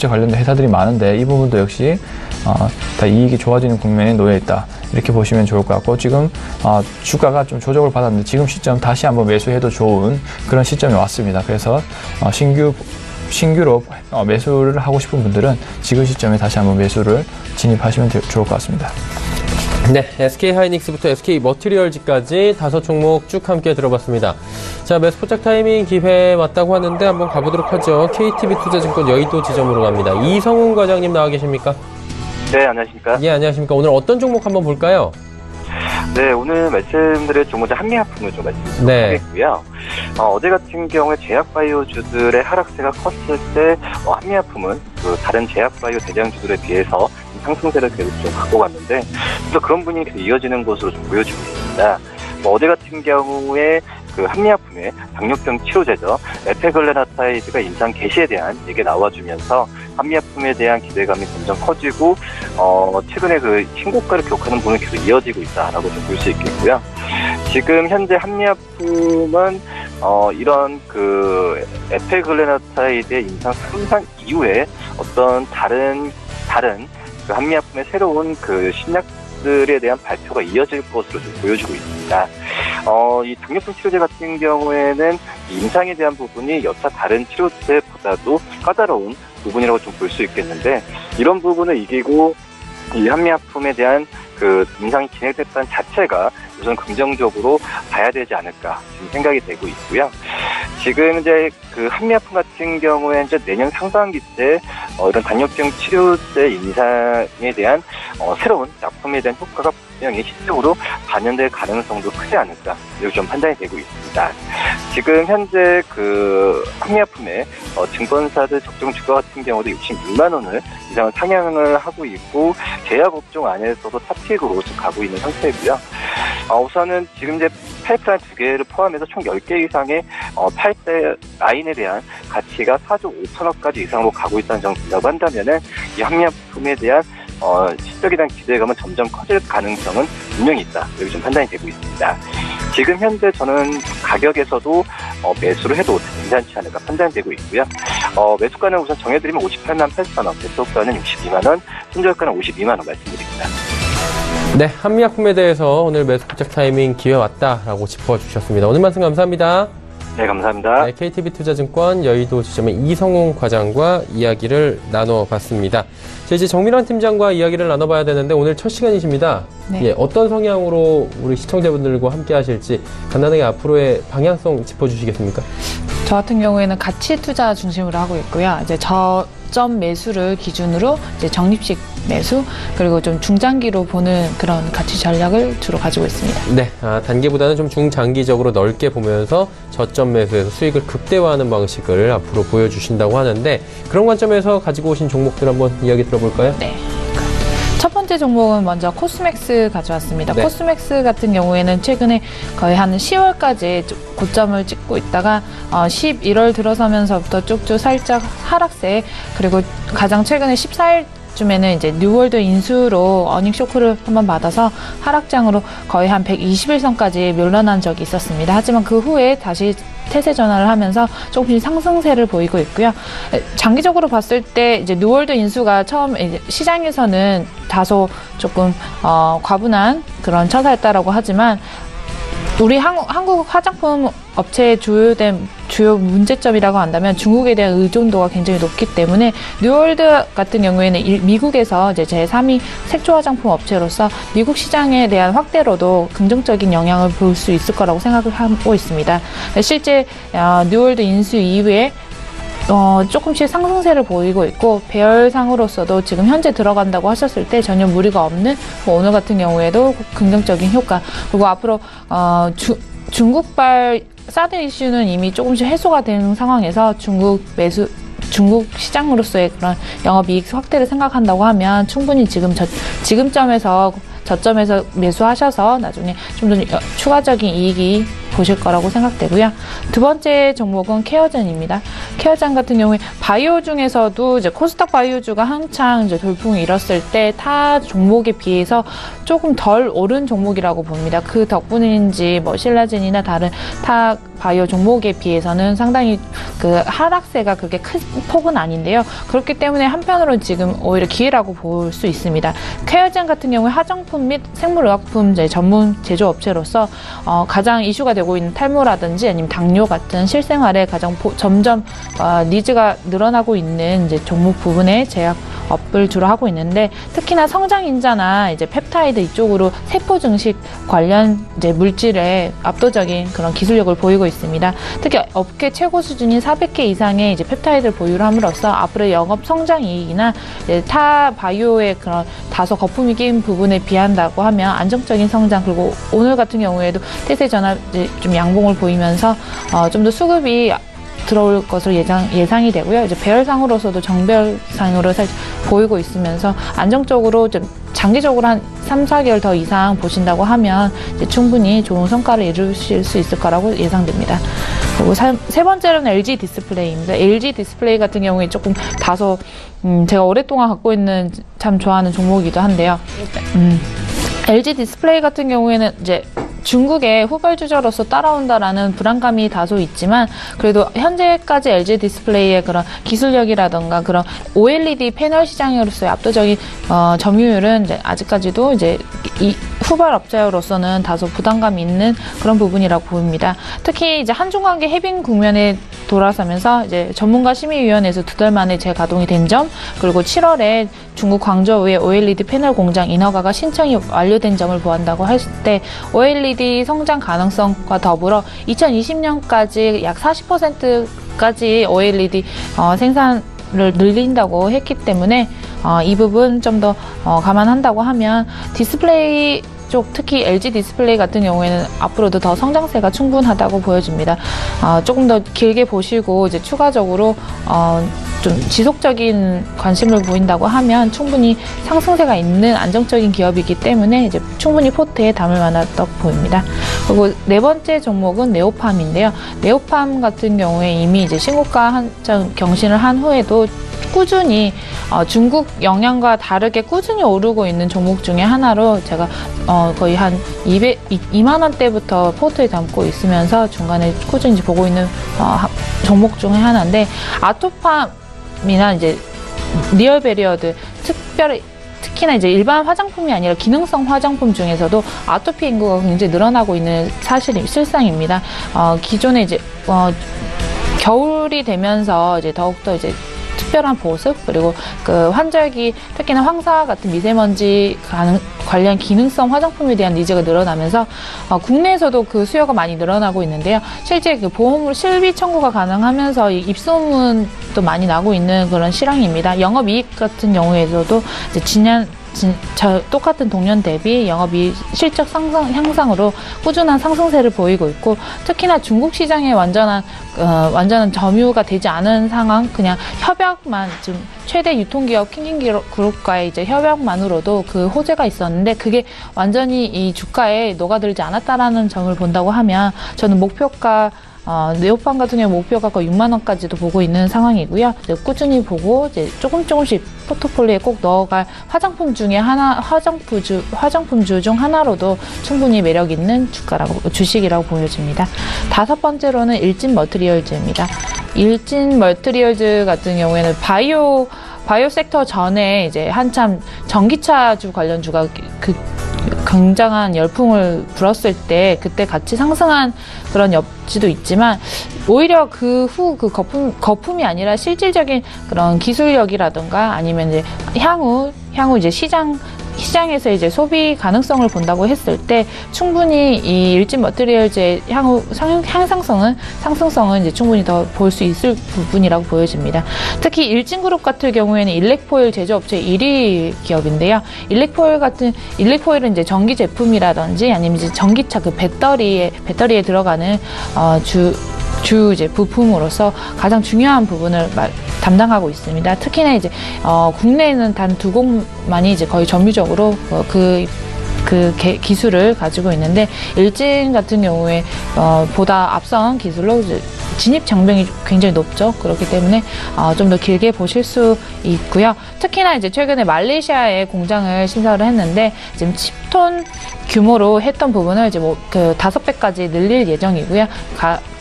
관련된 회사들이 많은데, 이 부분도 역시 다 이익이 좋아지는 국면에 놓여 있다, 이렇게 보시면 좋을 것 같고, 지금 주가가 좀 조정을 받았는데 지금 시점 다시 한번 매수해도 좋은 그런 시점이 왔습니다. 그래서 신규로 매수를 하고 싶은 분들은 지금 시점에 다시 한번 매수를 진입하시면 좋을 것 같습니다. 네, SK 하이닉스부터 SK 머티리얼즈까지 5종목 쭉 함께 들어봤습니다. 자, 매수 포착 타이밍 기회 맞다고 하는데 한번 가보도록 하죠. KTB 투자증권 여의도 지점으로 갑니다. 이성훈 과장님 나와 계십니까? 네, 안녕하십니까? 예, 안녕하십니까? 오늘 어떤 종목 한번 볼까요? 네, 오늘 말씀드릴 종목은 한미약품을 좀 말씀드리겠고요. 어제 같은 경우에 제약바이오주들의 하락세가 컸을 때 한미약품은 그 다른 제약바이오 대장주들에 비해서 상승세를 계속 좀 갖고 갔는데, 그래서 그런 분위기 계속 이어지는 것으로 좀 보여지고 있습니다. 어제 같은 경우에 그 한미약품의 당뇨병 치료제죠, 에페글레나타이드가 임상 개시에 대한 얘기가 나와주면서 한미약품에 대한 기대감이 점점 커지고 최근에 그 신고가를 기록하는 부분이 계속 이어지고 있다라고 좀 볼 수 있겠고요. 지금 현재 한미약품은 이런 그 에페글레나타이드의 임상 3상 이후에 어떤 다른 그 한미약품의 새로운 그 신약들에 대한 발표가 이어질 것으로 좀 보여지고 있습니다. 이 당뇨병 치료제 같은 경우에는 임상에 대한 부분이 여타 다른 치료제보다도 까다로운 부분이라고 좀 볼 수 있겠는데, 이런 부분을 이기고 이 한미약품에 대한 그 임상이 진행됐다는 자체가 우선 긍정적으로 봐야 되지 않을까 지금 생각이 되고 있고요. 지금 이제 그 한미약품 같은 경우에 이제 내년 상반기 때 이런 당뇨병 치료제 임상에 대한 새로운 약품에 대한 효과가 분명히 실질적으로 반영될 가능성도 크지 않을까 이렇게 좀 판단이 되고 있습니다. 지금 현재 그 한미약품의 증권사들 적정 주가 같은 경우도 66만 원을 이상 상향을 하고 있고, 제약업종 안에서도 탑픽으로 지금 가고 있는 상태이고요. 우선은 지금 이제 파이프라인 2개를 포함해서 총 10개 이상의 파이프 라인에 대한 가치가 4조 5천억까지 이상으로 가고 있다는 점을 본다고 한다면은 이 한미약품에 대한 실적에 대한 기대감은 점점 커질 가능성은 분명히 있다, 이렇게 좀 판단이 되고 있습니다. 지금 현재 저는 가격에서도 매수를 해도 괜찮지 않을까 판단되고 있고요. 매수가는 우선 정해드리면 58만 8천 원, 매수가는 62만 원, 손절가는 52만 원 말씀드립니다. 네, 한미약품에 대해서 오늘 매수 부착 타이밍 기회 왔다라고 짚어주셨습니다. 오늘 말씀 감사합니다. 네, 감사합니다. 네, KTB투자증권 여의도 지점의 이성웅 과장과 이야기를 나눠봤습니다. 이제 정밀환 팀장과 이야기를 나눠봐야 되는데 오늘 첫 시간이십니다. 네. 예, 어떤 성향으로 우리 시청자분들과 함께 하실지 간단하게 앞으로의 방향성 짚어주시겠습니까? 저 같은 경우에는 가치 투자 중심으로 하고 있고요. 이제 저점 매수를 기준으로 이제 적립식 매수, 그리고 좀 중장기로 보는 그런 가치 전략을 주로 가지고 있습니다. 네, 단기보다는 좀 중장기적으로 넓게 보면서 저점 매수에서 수익을 극대화하는 방식을 앞으로 보여주신다고 하는데, 그런 관점에서 가지고 오신 종목들 한번 이야기 들어볼까요? 네. 첫 번째 종목은 먼저 코스맥스 가져왔습니다. 네. 코스맥스 같은 경우에는 최근에 거의 한 10월까지 고점을 찍고 있다가 11월 들어서면서부터 쭉쭉 살짝 하락세, 그리고 가장 최근에 14일 쯤에는 이제 뉴월드 인수로 어닝 쇼크를 한번 받아서 하락장으로 거의 한 120일선까지 밀려난 적이 있었습니다. 하지만 그 후에 다시 태세 전환을 하면서 조금씩 상승세를 보이고 있고요. 장기적으로 봤을 때 이제 뉴월드 인수가 처음 이제 시장에서는 다소 조금 과분한 그런 처사였다라고 하지만, 우리 한국 화장품 업체의 주요 문제점이라고 한다면 중국에 대한 의존도가 굉장히 높기 때문에, 뉴월드 같은 경우에는 미국에서 이제 제3위 색조 화장품 업체로서 미국 시장에 대한 확대로도 긍정적인 영향을 볼 수 있을 거라고 생각을 하고 있습니다. 실제 뉴월드 인수 이후에 조금씩 상승세를 보이고 있고, 배열상으로서도 지금 현재 들어간다고 하셨을 때 전혀 무리가 없는 오늘 같은 경우에도 긍정적인 효과, 그리고 앞으로 중국발 사드 이슈는 이미 조금씩 해소가 된 상황에서 중국 시장으로서의 그런 영업이익 확대를 생각한다고 하면 충분히 지금점에서 저점에서 매수하셔서 나중에 좀 더 추가적인 이익이 보실 거라고 생각되고요. 두 번째 종목은 케어젠입니다. 케어젠 같은 경우에 바이오 중에서도 이제 코스닥 바이오주가 한창 이제 돌풍을 일었을 때 타 종목에 비해서 조금 덜 오른 종목이라고 봅니다. 그 덕분인지 뭐 신라젠이나 다른 타 바이오 종목에 비해서는 상당히 그 하락세가 그렇게 큰 폭은 아닌데요. 그렇기 때문에 한편으로는 지금 오히려 기회라고 볼 수 있습니다. 케어젠 같은 경우에 화장품 및 생물의약품 전문 제조업체로서 가장 이슈가 되고 있는 탈모라든지 아니면 당뇨 같은 실생활에 가장 점점 니즈가 늘어나고 있는 이제 종목 부분의 제약 업을 주로 하고 있는데 특히나 성장 인자나 이제 펩타이드 이쪽으로 세포 증식 관련 이제 물질에 압도적인 그런 기술력을 보이고 있습니다. 특히 업계 최고 수준인 400개 이상의 이제 펩타이드를 보유를 함으로써 앞으로 영업 성장 이익이나 타 바이오의 그런 다소 거품이 낀 부분에 비한다고 하면 안정적인 성장, 그리고 오늘 같은 경우에도 태세 전환 좀 양봉을 보이면서 좀 더 수급이 들어올 것으로 예상이 되고요. 이제 배열상으로서도 정배열상으로 살짝 보이고 있으면서 안정적으로 좀 장기적으로 한 3, 4개월 더 이상 보신다고 하면 이제 충분히 좋은 성과를 이루실 수 있을 거라고 예상됩니다. 그리고 세 번째로는 LG 디스플레이입니다. LG 디스플레이 같은 경우에 조금 다소 제가 오랫동안 갖고 있는 참 좋아하는 종목이기도 한데요. LG 디스플레이 같은 경우에는 이제 중국의 후발주자로서 따라온다라는 불안감이 다소 있지만 그래도 현재까지 LG 디스플레이의 그런 기술력이라던가 그런 OLED 패널 시장으로서의 압도적인 점유율은 이제 아직까지도 이제 이 후발 업체로서는 다소 부담감이 있는 그런 부분이라고 보입니다. 특히 이제 한중 관계 해빙 국면에 돌아서면서 이제 전문가 심의위원회에서 2달 만에 재가동이 된 점, 그리고 7월에 중국 광저우의 OLED 패널 공장 인허가가 신청이 완료된 점을 보한다고 했을 때 OLED 성장 가능성과 더불어 2020년까지 약 40%까지 OLED 생산을 늘린다고 했기 때문에 이 부분 좀 더 감안한다고 하면 디스플레이 쪽, 특히 LG 디스플레이 같은 경우에는 앞으로도 더 성장세가 충분하다고 보여집니다. 조금 더 길게 보시고 이제 추가적으로 좀 지속적인 관심을 보인다고 하면 충분히 상승세가 있는 안정적인 기업이기 때문에 이제 충분히 포트에 담을 만하다고 보입니다. 그리고 네 번째 종목은 네오팜인데요. 네오팜 같은 경우에 이미 이제 신고가 한참 경신을 한 후에도 꾸준히 중국 영향과 다르게 꾸준히 오르고 있는 종목 중에 하나로 제가 거의 한 2만 원대부터 포트에 담고 있으면서 중간에 꾸준히 보고 있는 종목 중에 하나인데, 아토팜이나 이제 리얼베리어드 특히나 이제 일반 화장품이 아니라 기능성 화장품 중에서도 아토피 인구가 굉장히 늘어나고 있는 실상입니다. 기존에 이제 겨울이 되면서 이제 더욱더 이제 특별한 보습, 그리고 그 환절기, 특히나 황사 같은 미세먼지 관련 기능성 화장품에 대한 니즈가 늘어나면서 국내에서도 그 수요가 많이 늘어나고 있는데요. 실제 그 보험으로 실비 청구가 가능하면서 입소문도 많이 나고 있는 그런 실황입니다. 영업이익 같은 경우에서도 이제 똑같은 동년 대비 영업이익 실적 향상으로 꾸준한 상승세를 보이고 있고, 특히나 중국 시장에 완전한 점유가 되지 않은 상황, 그냥 협약만, 지금 최대 유통기업 킹킹그룹과의 이제 협약만으로도 그 호재가 있었는데 그게 완전히 이 주가에 녹아들지 않았다라는 점을 본다고 하면 저는 목표가 네오팜 같은 경우 목표가 거의 6만 원까지도 보고 있는 상황이고요. 이제 꾸준히 보고 이제 조금씩 포트폴리오에 꼭 넣어갈 화장품 중에 화장품주 중 하나로도 충분히 매력 있는 주식이라고 보여집니다. 다섯 번째로는 일진 멀티리얼즈입니다. 일진 멀티리얼즈 같은 경우에는 바이오 섹터 전에 이제 한참 전기차주 관련주가 굉장한 열풍을 불었을 때 그때 같이 상승한 그런 여지도 있지만, 오히려 그 후 거품이 아니라 실질적인 그런 기술력이라든가 아니면 이제 향후 이제 시장에서 이제 소비 가능성을 본다고 했을 때 충분히 이 일진 머티리얼즈의 향후 상승성은 이제 충분히 더 볼 수 있을 부분이라고 보여집니다. 특히 일진그룹 같은 경우에는 일렉포일 제조업체 1위 기업인데요. 일렉포일은 이제 전기 제품이라든지 아니면 이제 전기차 그 배터리에 들어가는 이제 부품으로서 가장 중요한 부분을 담당하고 있습니다. 특히나 이제 국내에는 단 2곳만이 이제 거의 점유적으로 그 기술을 가지고 있는데, 일진 같은 경우에 보다 앞선 기술로 이제 진입 장벽이 굉장히 높죠. 그렇기 때문에 좀 더 길게 보실 수 있고요. 특히나 이제 최근에 말레이시아에 공장을 신설을 했는데 지금 10톤 규모로 했던 부분을 이제 5배까지 늘릴 예정이고요.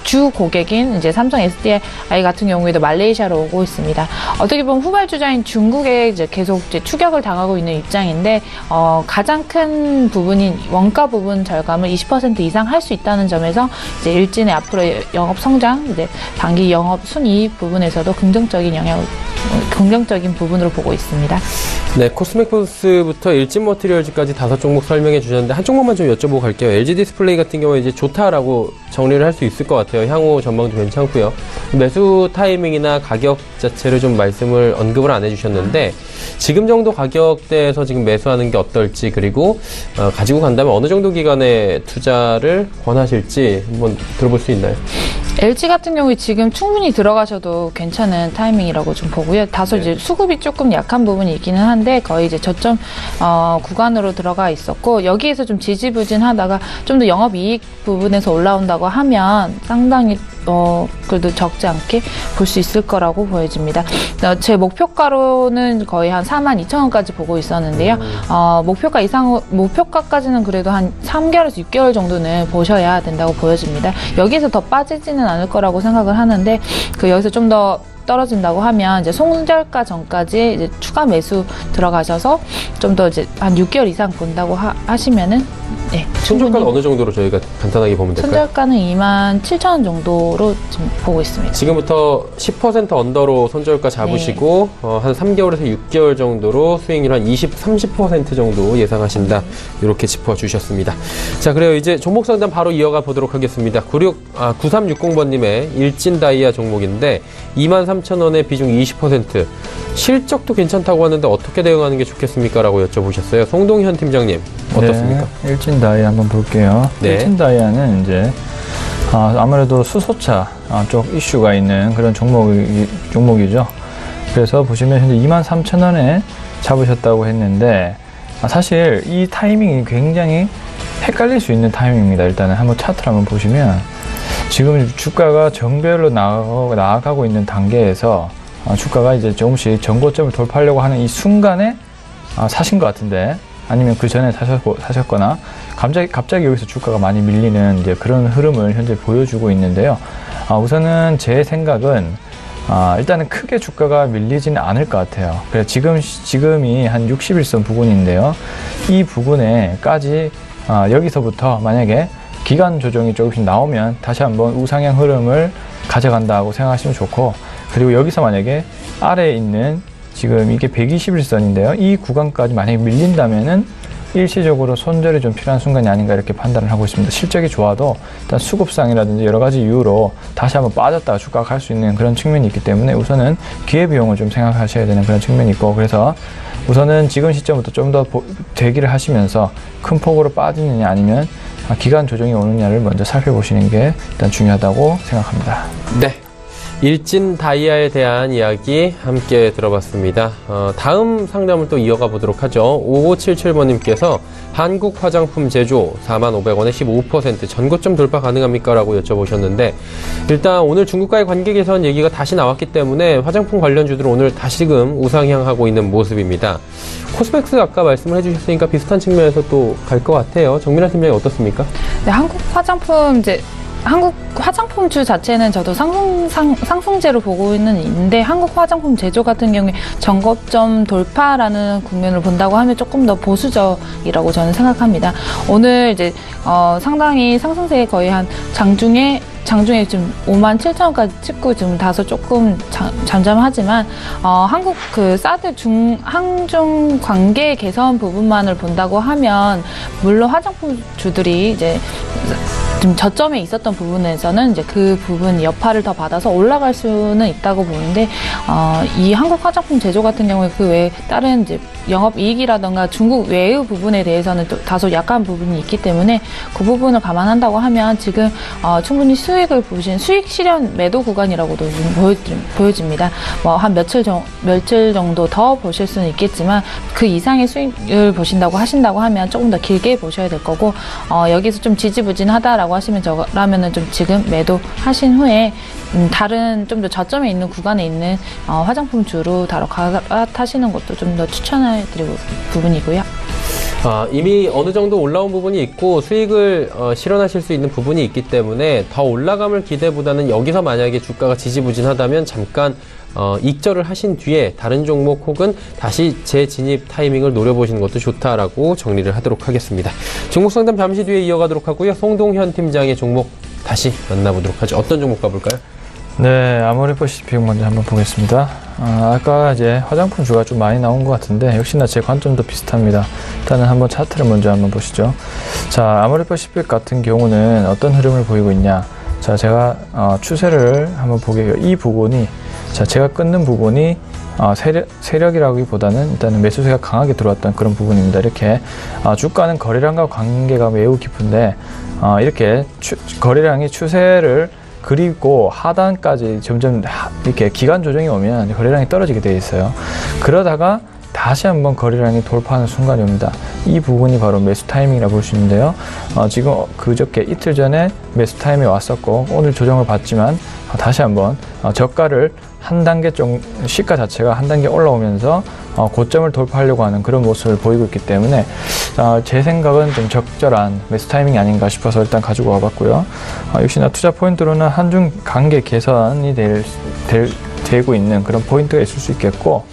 주 고객인 이제 삼성 SDI 같은 경우에도 말레이시아로 오고 있습니다. 어떻게 보면 후발주자인 중국에 이제 계속 이제 추격을 당하고 있는 입장인데, 가장 큰 부분인 원가 부분 절감을 20% 이상 할 수 있다는 점에서 이제 일진의 앞으로 영업 성장, 이제 단기 영업 순이익 부분에서도 긍정적인 영향을 긍정적인 부분으로 보고 있습니다. 네, 코스맥부스부터 일진머티리얼즈까지 5종목 설명해 주셨는데 한 종목만 좀 여쭤보고 갈게요. LG 디스플레이 같은 경우에 이제 좋다라고 정리를 할 수 있을 것 같아요. 향후 전망도 괜찮고요. 매수 타이밍이나 가격 자체를 좀 말씀을 언급을 안 해주셨는데 지금 정도 가격대에서 지금 매수하는 게 어떨지, 그리고 가지고 간다면 어느 정도 기간에 투자를 권하실지 한번 들어볼 수 있나요? LG 같은 경우에 지금 충분히 들어가셔도 괜찮은 타이밍이라고 좀 보고요. 다소 이제 수급이 조금 약한 부분이 있기는 한데 거의 이제 저점 구간으로 들어가 있었고, 여기에서 좀 지지부진하다가 좀 더 영업이익 부분에서 올라온다고 하면 상당히 그래도 적지 않게 볼 수 있을 거라고 보여집니다. 제 목표가로는 거의 한 42,000원까지 보고 있었는데요. 목표가까지는 그래도 한 3개월에서 6개월 정도는 보셔야 된다고 보여집니다. 여기서 더 빠지지는 않을 거라고 생각을 하는데, 여기서 좀 더 떨어진다고 하면 이제 송절가 전까지 이제 추가 매수 들어가셔서 좀 더 이제 한 6개월 이상 본다고 하시면은, 네, 손절가는 어느 정도로 저희가 간단하게 보면 될까요? 손절가는 27,000원 정도로 지금 보고 있습니다. 지금부터 10% 언더로 손절가 잡으시고 한 3개월에서 6개월 정도로 수익률 한 30% 정도 예상하신다. 이렇게 짚어주셨습니다. 자, 그래요. 이제 종목 상담 바로 이어가 보도록 하겠습니다. 9360번님의 일진 다이아 종목인데 23,000원에 비중 20%, 실적도 괜찮다고 하는데 어떻게 대응하는 게 좋겠습니까? 라고 여쭤보셨어요. 송동현 팀장님 어떻습니까? 네, 일진 다이아 한번 볼게요. 네. 일진 다이아는 이제 아무래도 수소차 쪽 이슈가 있는 그런 종목이죠. 그래서 보시면 현재 23,000원에 잡으셨다고 했는데 사실 이 타이밍이 굉장히 헷갈릴 수 있는 타이밍입니다. 일단은 한번 차트를 한번 보시면 지금 주가가 정배열로 나아가고 있는 단계에서 주가가 이제 조금씩 전고점을 돌파하려고 하는 이 순간에 사신 것 같은데, 아니면 그 전에 사셨거나 갑자기 여기서 주가가 많이 밀리는 이제 그런 흐름을 현재 보여주고 있는데요. 우선은 제 생각은 일단은 크게 주가가 밀리지는 않을 것 같아요. 그래서 지금이 한 60일선 부근인데요. 이 부근에까지 여기서부터 만약에 기간 조정이 조금씩 나오면 다시 한번 우상향 흐름을 가져간다고 생각하시면 좋고, 그리고 여기서 만약에 아래에 있는 지금 이게 121선인데요. 이 구간까지 만약에 밀린다면은 일시적으로 손절이 좀 필요한 순간이 아닌가 이렇게 판단을 하고 있습니다. 실적이 좋아도 일단 수급상이라든지 여러 가지 이유로 다시 한번 빠졌다가 주가가 갈 수 있는 그런 측면이 있기 때문에 우선은 기회비용을 좀 생각하셔야 되는 그런 측면이 있고, 그래서 우선은 지금 시점부터 좀 더 대기를 하시면서 큰 폭으로 빠지느냐 아니면 기간 조정이 오느냐를 먼저 살펴보시는 게 일단 중요하다고 생각합니다. 네. 일진 다이아에 대한 이야기 함께 들어봤습니다. 다음 상담을 또 이어가 보도록 하죠. 5577번님께서 한국 화장품 제조 45,000원에 15% 전고점 돌파 가능합니까? 라고 여쭤보셨는데, 일단 오늘 중국과의 관계 개선 얘기가 다시 나왔기 때문에 화장품 관련주들 오늘 다시금 우상향하고 있는 모습입니다. 코스맥스 아까 말씀을 해주셨으니까 비슷한 측면에서 또 갈 것 같아요. 정민아 팀장이 어떻습니까? 네, 한국 화장품주 자체는 저도 상승제로 보고 있는데, 한국 화장품 제조 같은 경우에 전고점 돌파라는 국면을 본다고 하면 조금 더 보수적이라고 저는 생각합니다. 오늘 이제 상당히 상승세에 거의 한 장중에 지금 57,000원까지 찍고 지금 다소 조금 잠잠하지만 한국 사드 한중 관계 개선 부분만을 본다고 하면 물론 화장품주들이 이제 좀 저점에 있었던 부분에서는 이제 그 부분 여파를 더 받아서 올라갈 수는 있다고 보는데, 이 한국 화장품 제조 같은 경우에 그 외에 다른 이제 영업이익이라던가 중국 외의 부분에 대해서는 또 다소 약한 부분이 있기 때문에 그 부분을 감안한다고 하면 지금 충분히 수익 실현 매도 구간이라고도 보여집니다. 뭐 한 며칠 정도 더 보실 수는 있겠지만 그 이상의 수익을 보신다고 하신다고 하면 조금 더 길게 보셔야 될 거고, 여기서 좀 지지부진하다라고 하시면 저라면은 좀 지금 매도하신 후에 다른 좀 더 저점에 있는 구간에 있는 화장품주로 갈아타시는 것도 좀 더 추천해드리고 부분이고요. 이미 어느 정도 올라온 부분이 있고 수익을 실현하실 수 있는 부분이 있기 때문에 더 올라감을 기대보다는 여기서 만약에 주가가 지지부진하다면 잠깐 익절을 하신 뒤에 다른 종목 혹은 다시 재진입 타이밍을 노려보시는 것도 좋다라고 정리를 하도록 하겠습니다. 종목 상담 잠시 뒤에 이어가도록 하고요. 송동현 팀장의 종목 다시 만나보도록 하죠. 어떤 종목 가볼까요? 네, 아모레퍼시픽 먼저 한번 보겠습니다. 아까 이제 화장품 주가 좀 많이 나온 것 같은데 역시나 제 관점도 비슷합니다. 일단은 한번 차트를 먼저 한번 보시죠. 자, 아모레퍼시픽 같은 경우는 어떤 흐름을 보이고 있냐. 자, 제가 추세를 한번 보게요. 이 부분이, 자, 제가 끊는 부분이 세력이라기보다는 일단은 매수세가 강하게 들어왔던 그런 부분입니다. 이렇게 주가는 거래량과 관계가 매우 깊은데 이렇게 거래량이 추세를 그리고 하단까지 점점 이렇게 기간 조정이 오면 거래량이 떨어지게 되어 있어요. 그러다가 다시 한번 거래량이 돌파하는 순간이 옵니다. 이 부분이 바로 매수 타이밍이라고 볼 수 있는데요. 지금 그저께 이틀 전에 매수 타이밍이 왔었고 오늘 조정을 받지만 다시 한번 저가를 한 단계 좀, 시가 자체가 한 단계 올라오면서 고점을 돌파하려고 하는 그런 모습을 보이고 있기 때문에 제 생각은 좀 적절한 매수 타이밍이 아닌가 싶어서 일단 가지고 와봤고요. 역시나 투자 포인트로는 한중 관계 개선이 되고 있는 그런 포인트가 있을 수 있겠고,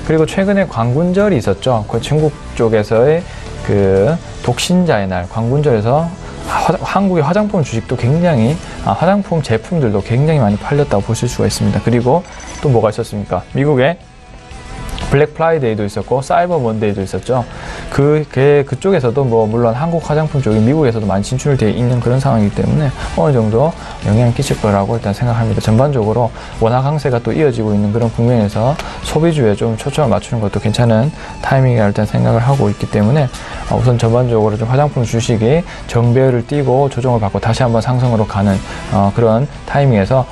그리고 최근에 광군절이 있었죠. 그 중국 쪽에서의 그 독신자의 날, 광군절에서 한국의 화장품 주식도 굉장히 화장품 제품들도 굉장히 많이 팔렸다고 보실 수가 있습니다. 그리고 또 뭐가 있었습니까? 미국에 블랙 프라이데이도 있었고 사이버 먼데이도 있었죠. 그쪽에서도 뭐 물론 한국 화장품 쪽이 미국에서도 많이 진출되어 있는 그런 상황이기 때문에 어느 정도 영향을 끼칠 거라고 일단 생각합니다. 전반적으로 원화 강세가 또 이어지고 있는 그런 국면에서 소비주에 좀 초점을 맞추는 것도 괜찮은 타이밍이라 일단 생각을 하고 있기 때문에 우선 전반적으로 좀 화장품 주식이 정배열을 띄고 조정을 받고 다시 한번 상승으로 가는 그런 타이밍에서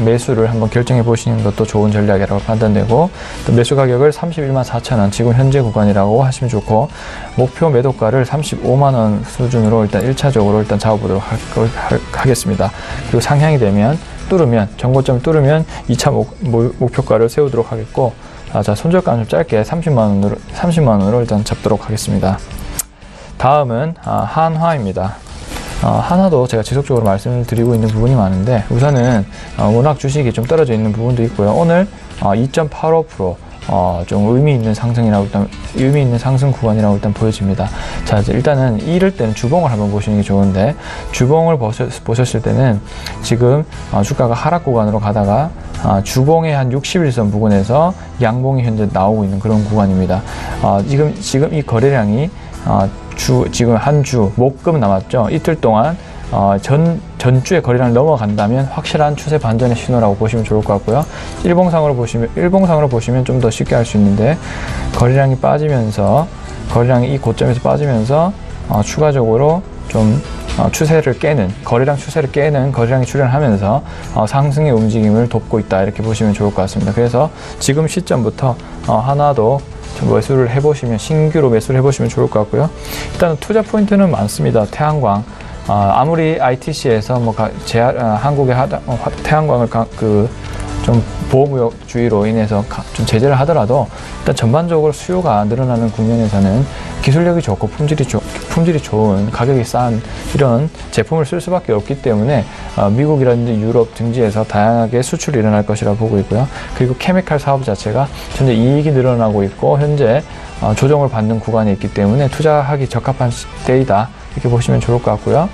매수를 한번 결정해 보시는 것도 좋은 전략이라고 판단되고, 또 매수 가격을 31만 4천 원, 지금 현재 구간이라고 하시면 좋고, 목표 매도가를 35만 원 수준으로 일단 1차적으로 일단 잡아보도록 하겠습니다. 그리고 상향이 되면 정고점 뚫으면 2차 목표가를 세우도록 하겠고, 자, 손절가는 좀 짧게 30만 원으로 일단 잡도록 하겠습니다. 다음은 한화입니다. 한화도 제가 지속적으로 말씀을 드리고 있는 부분이 많은데, 우선은 워낙 주식이 좀 떨어져 있는 부분도 있고요. 오늘 2.85% 좀 의미 있는 상승 구간이라고 일단 보여집니다. 자, 일단은 이럴 때는 주봉을 한번 보시는 게 좋은데, 주봉을 보셨을 때는 지금 주가가 하락 구간으로 가다가 주봉의 한 60일선 부근에서 양봉이 현재 나오고 있는 그런 구간입니다. 지금 이 거래량이 지금 한 주, 목금 남았죠. 이틀 동안 전주의 거래량을 넘어간다면 확실한 추세 반전의 신호라고 보시면 좋을 것 같고요. 일봉상으로 보시면 좀 더 쉽게 할 수 있는데, 거래량이 이 고점에서 빠지면서 추가적으로 좀 거래량 추세를 깨는 거래량이 출현하면서 상승의 움직임을 돕고 있다, 이렇게 보시면 좋을 것 같습니다. 그래서 지금 시점부터 하나도 매수를 해보시면, 신규로 매수를 해보시면 좋을 것 같고요. 일단 투자 포인트는 많습니다. 태양광. 아무리 ITC에서 한국의 태양광을 좀 보호무역주의로 인해서 좀 제재를 하더라도, 일단 전반적으로 수요가 늘어나는 국면에서는 기술력이 좋고 품질이 좋은, 가격이 싼 이런 제품을 쓸 수밖에 없기 때문에 미국이라든지 유럽 등지에서 다양하게 수출이 일어날 것이라 보고 있고요. 그리고 케미칼 사업 자체가 현재 이익이 늘어나고 있고 현재 조정을 받는 구간에 있기 때문에 투자하기 적합한 때이다, 이렇게 보시면 좋을 것 같고요.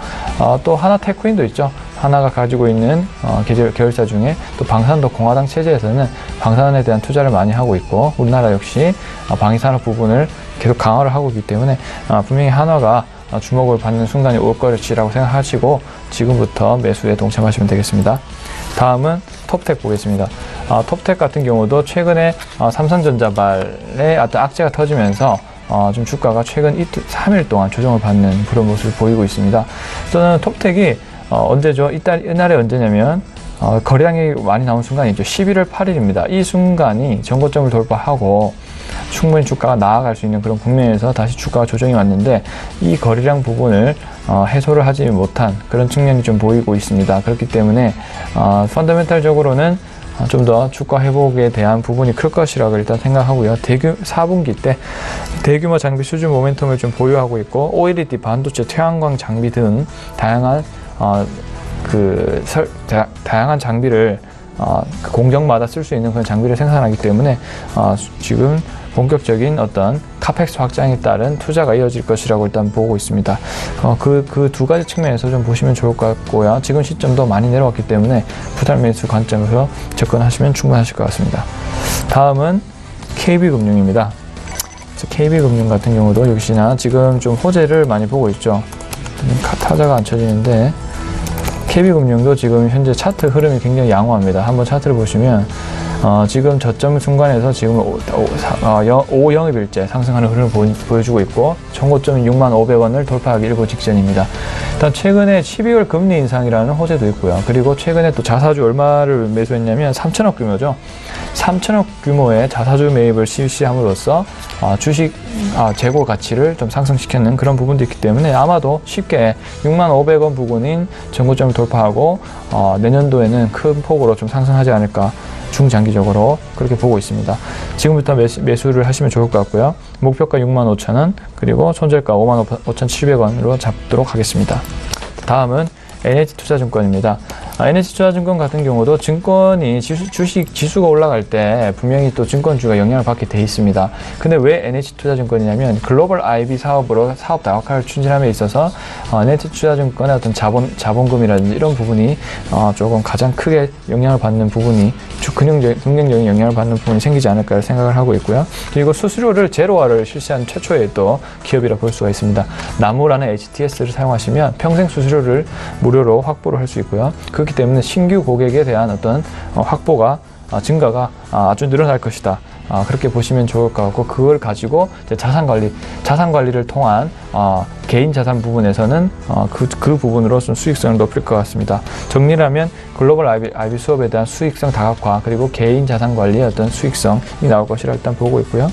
또 하나테크윈도 있죠. 하나가 가지고 있는 계열사 중에 또 방산도 공화당 체제에서는 방산에 대한 투자를 많이 하고 있고, 우리나라 역시 방위산업 부분을 계속 강화를 하고 있기 때문에 분명히 한화가 주목을 받는 순간이 올 것이라고 생각하시고 지금부터 매수에 동참하시면 되겠습니다. 다음은 톱텍 보겠습니다. 톱텍 같은 경우도 최근에 삼성전자발의 어떤 악재가 터지면서 좀 주가가 최근 3일 동안 조정을 받는 그런 모습을 보이고 있습니다. 저는 톱텍이 언제죠? 이날에 언제냐면 거래량이 많이 나온 순간이죠. 11월 8일입니다. 이 순간이 전고점을 돌파하고 충분히 주가가 나아갈 수 있는 그런 국면에서 다시 주가가 조정이 왔는데, 이 거래량 부분을 해소를 하지 못한 그런 측면이 좀 보이고 있습니다. 그렇기 때문에 펀더멘탈적으로는 좀 더 주가 회복에 대한 부분이 클 것이라고 일단 생각하고요. 4분기 때 대규모 장비 수준 모멘텀을 좀 보유하고 있고, OLED 반도체, 태양광 장비 등 다양한 장비를 공정마다 쓸 수 있는 그런 장비를 생산하기 때문에 지금 본격적인 어떤 카펙스 확장에 따른 투자가 이어질 것이라고 일단 보고 있습니다. 그 두 가지 측면에서 좀 보시면 좋을 것 같고요. 지금 시점도 많이 내려왔기 때문에 부담 매수 관점에서 접근하시면 충분하실 것 같습니다. 다음은 KB금융입니다. KB금융 같은 경우도 역시나 지금 좀 호재를 많이 보고 있죠. 타자가 안 쳐지는데 KB금융도 지금 현재 차트 흐름이 굉장히 양호합니다. 한번 차트를 보시면 지금 저점 순간에서 지금 5영업일째 상승하는 흐름을 보여주고 있고 전고점이 65,500원을 돌파하기 일보 직전입니다. 일단 최근에 12월 금리 인상이라는 호재도 있고요. 그리고 최근에 또 자사주 얼마를 매수했냐면 3천억 규모죠. 3천억 규모의 자사주 매입을 실시함으로써 주식 재고 가치를 좀 상승시키는 그런 부분도 있기 때문에 아마도 쉽게 65,500원 부근인 전고점을 돌파하고 내년도에는 큰 폭으로 좀 상승하지 않을까 중장기적으로 그렇게 보고 있습니다. 지금부터 매수를 하시면 좋을 것 같고요. 목표가 65,000원 그리고 손절가 55,700원으로 잡도록 하겠습니다. 다음은 NH투자증권입니다. NH투자증권 같은 경우도 증권이 주식 지수가 올라갈 때 분명히 또 증권주가 영향을 받게 돼 있습니다. 근데 왜 NH투자증권이냐면 글로벌 IB 사업으로 사업 다각화를 추진함에 있어서 NH투자증권의 어떤 자본금이라든지 이런 부분이 조금 가장 크게 영향을 받는 부분이 긍정적인 영향을 받는 부분이 생기지 않을까 생각을 하고 있고요. 그리고 수수료를 제로화를 실시한 최초의 또 기업이라 볼 수가 있습니다. 나무라는 HTS를 사용하시면 평생 수수료를 무료로 확보를 할 수 있고요. 그렇기 때문에 신규 고객에 대한 어떤 확보가 증가가 아주 늘어날 것이다. 그렇게 보시면 좋을 것 같고 그걸 가지고 이제 자산 관리를 통한 개인 자산 부분에서는 그 부분으로 좀 수익성을 높일 것 같습니다. 정리를 하면 글로벌 IB 수업에 대한 수익성 다각화 그리고 개인 자산 관리의 어떤 수익성이 나올 것이라 일단 보고 있고요.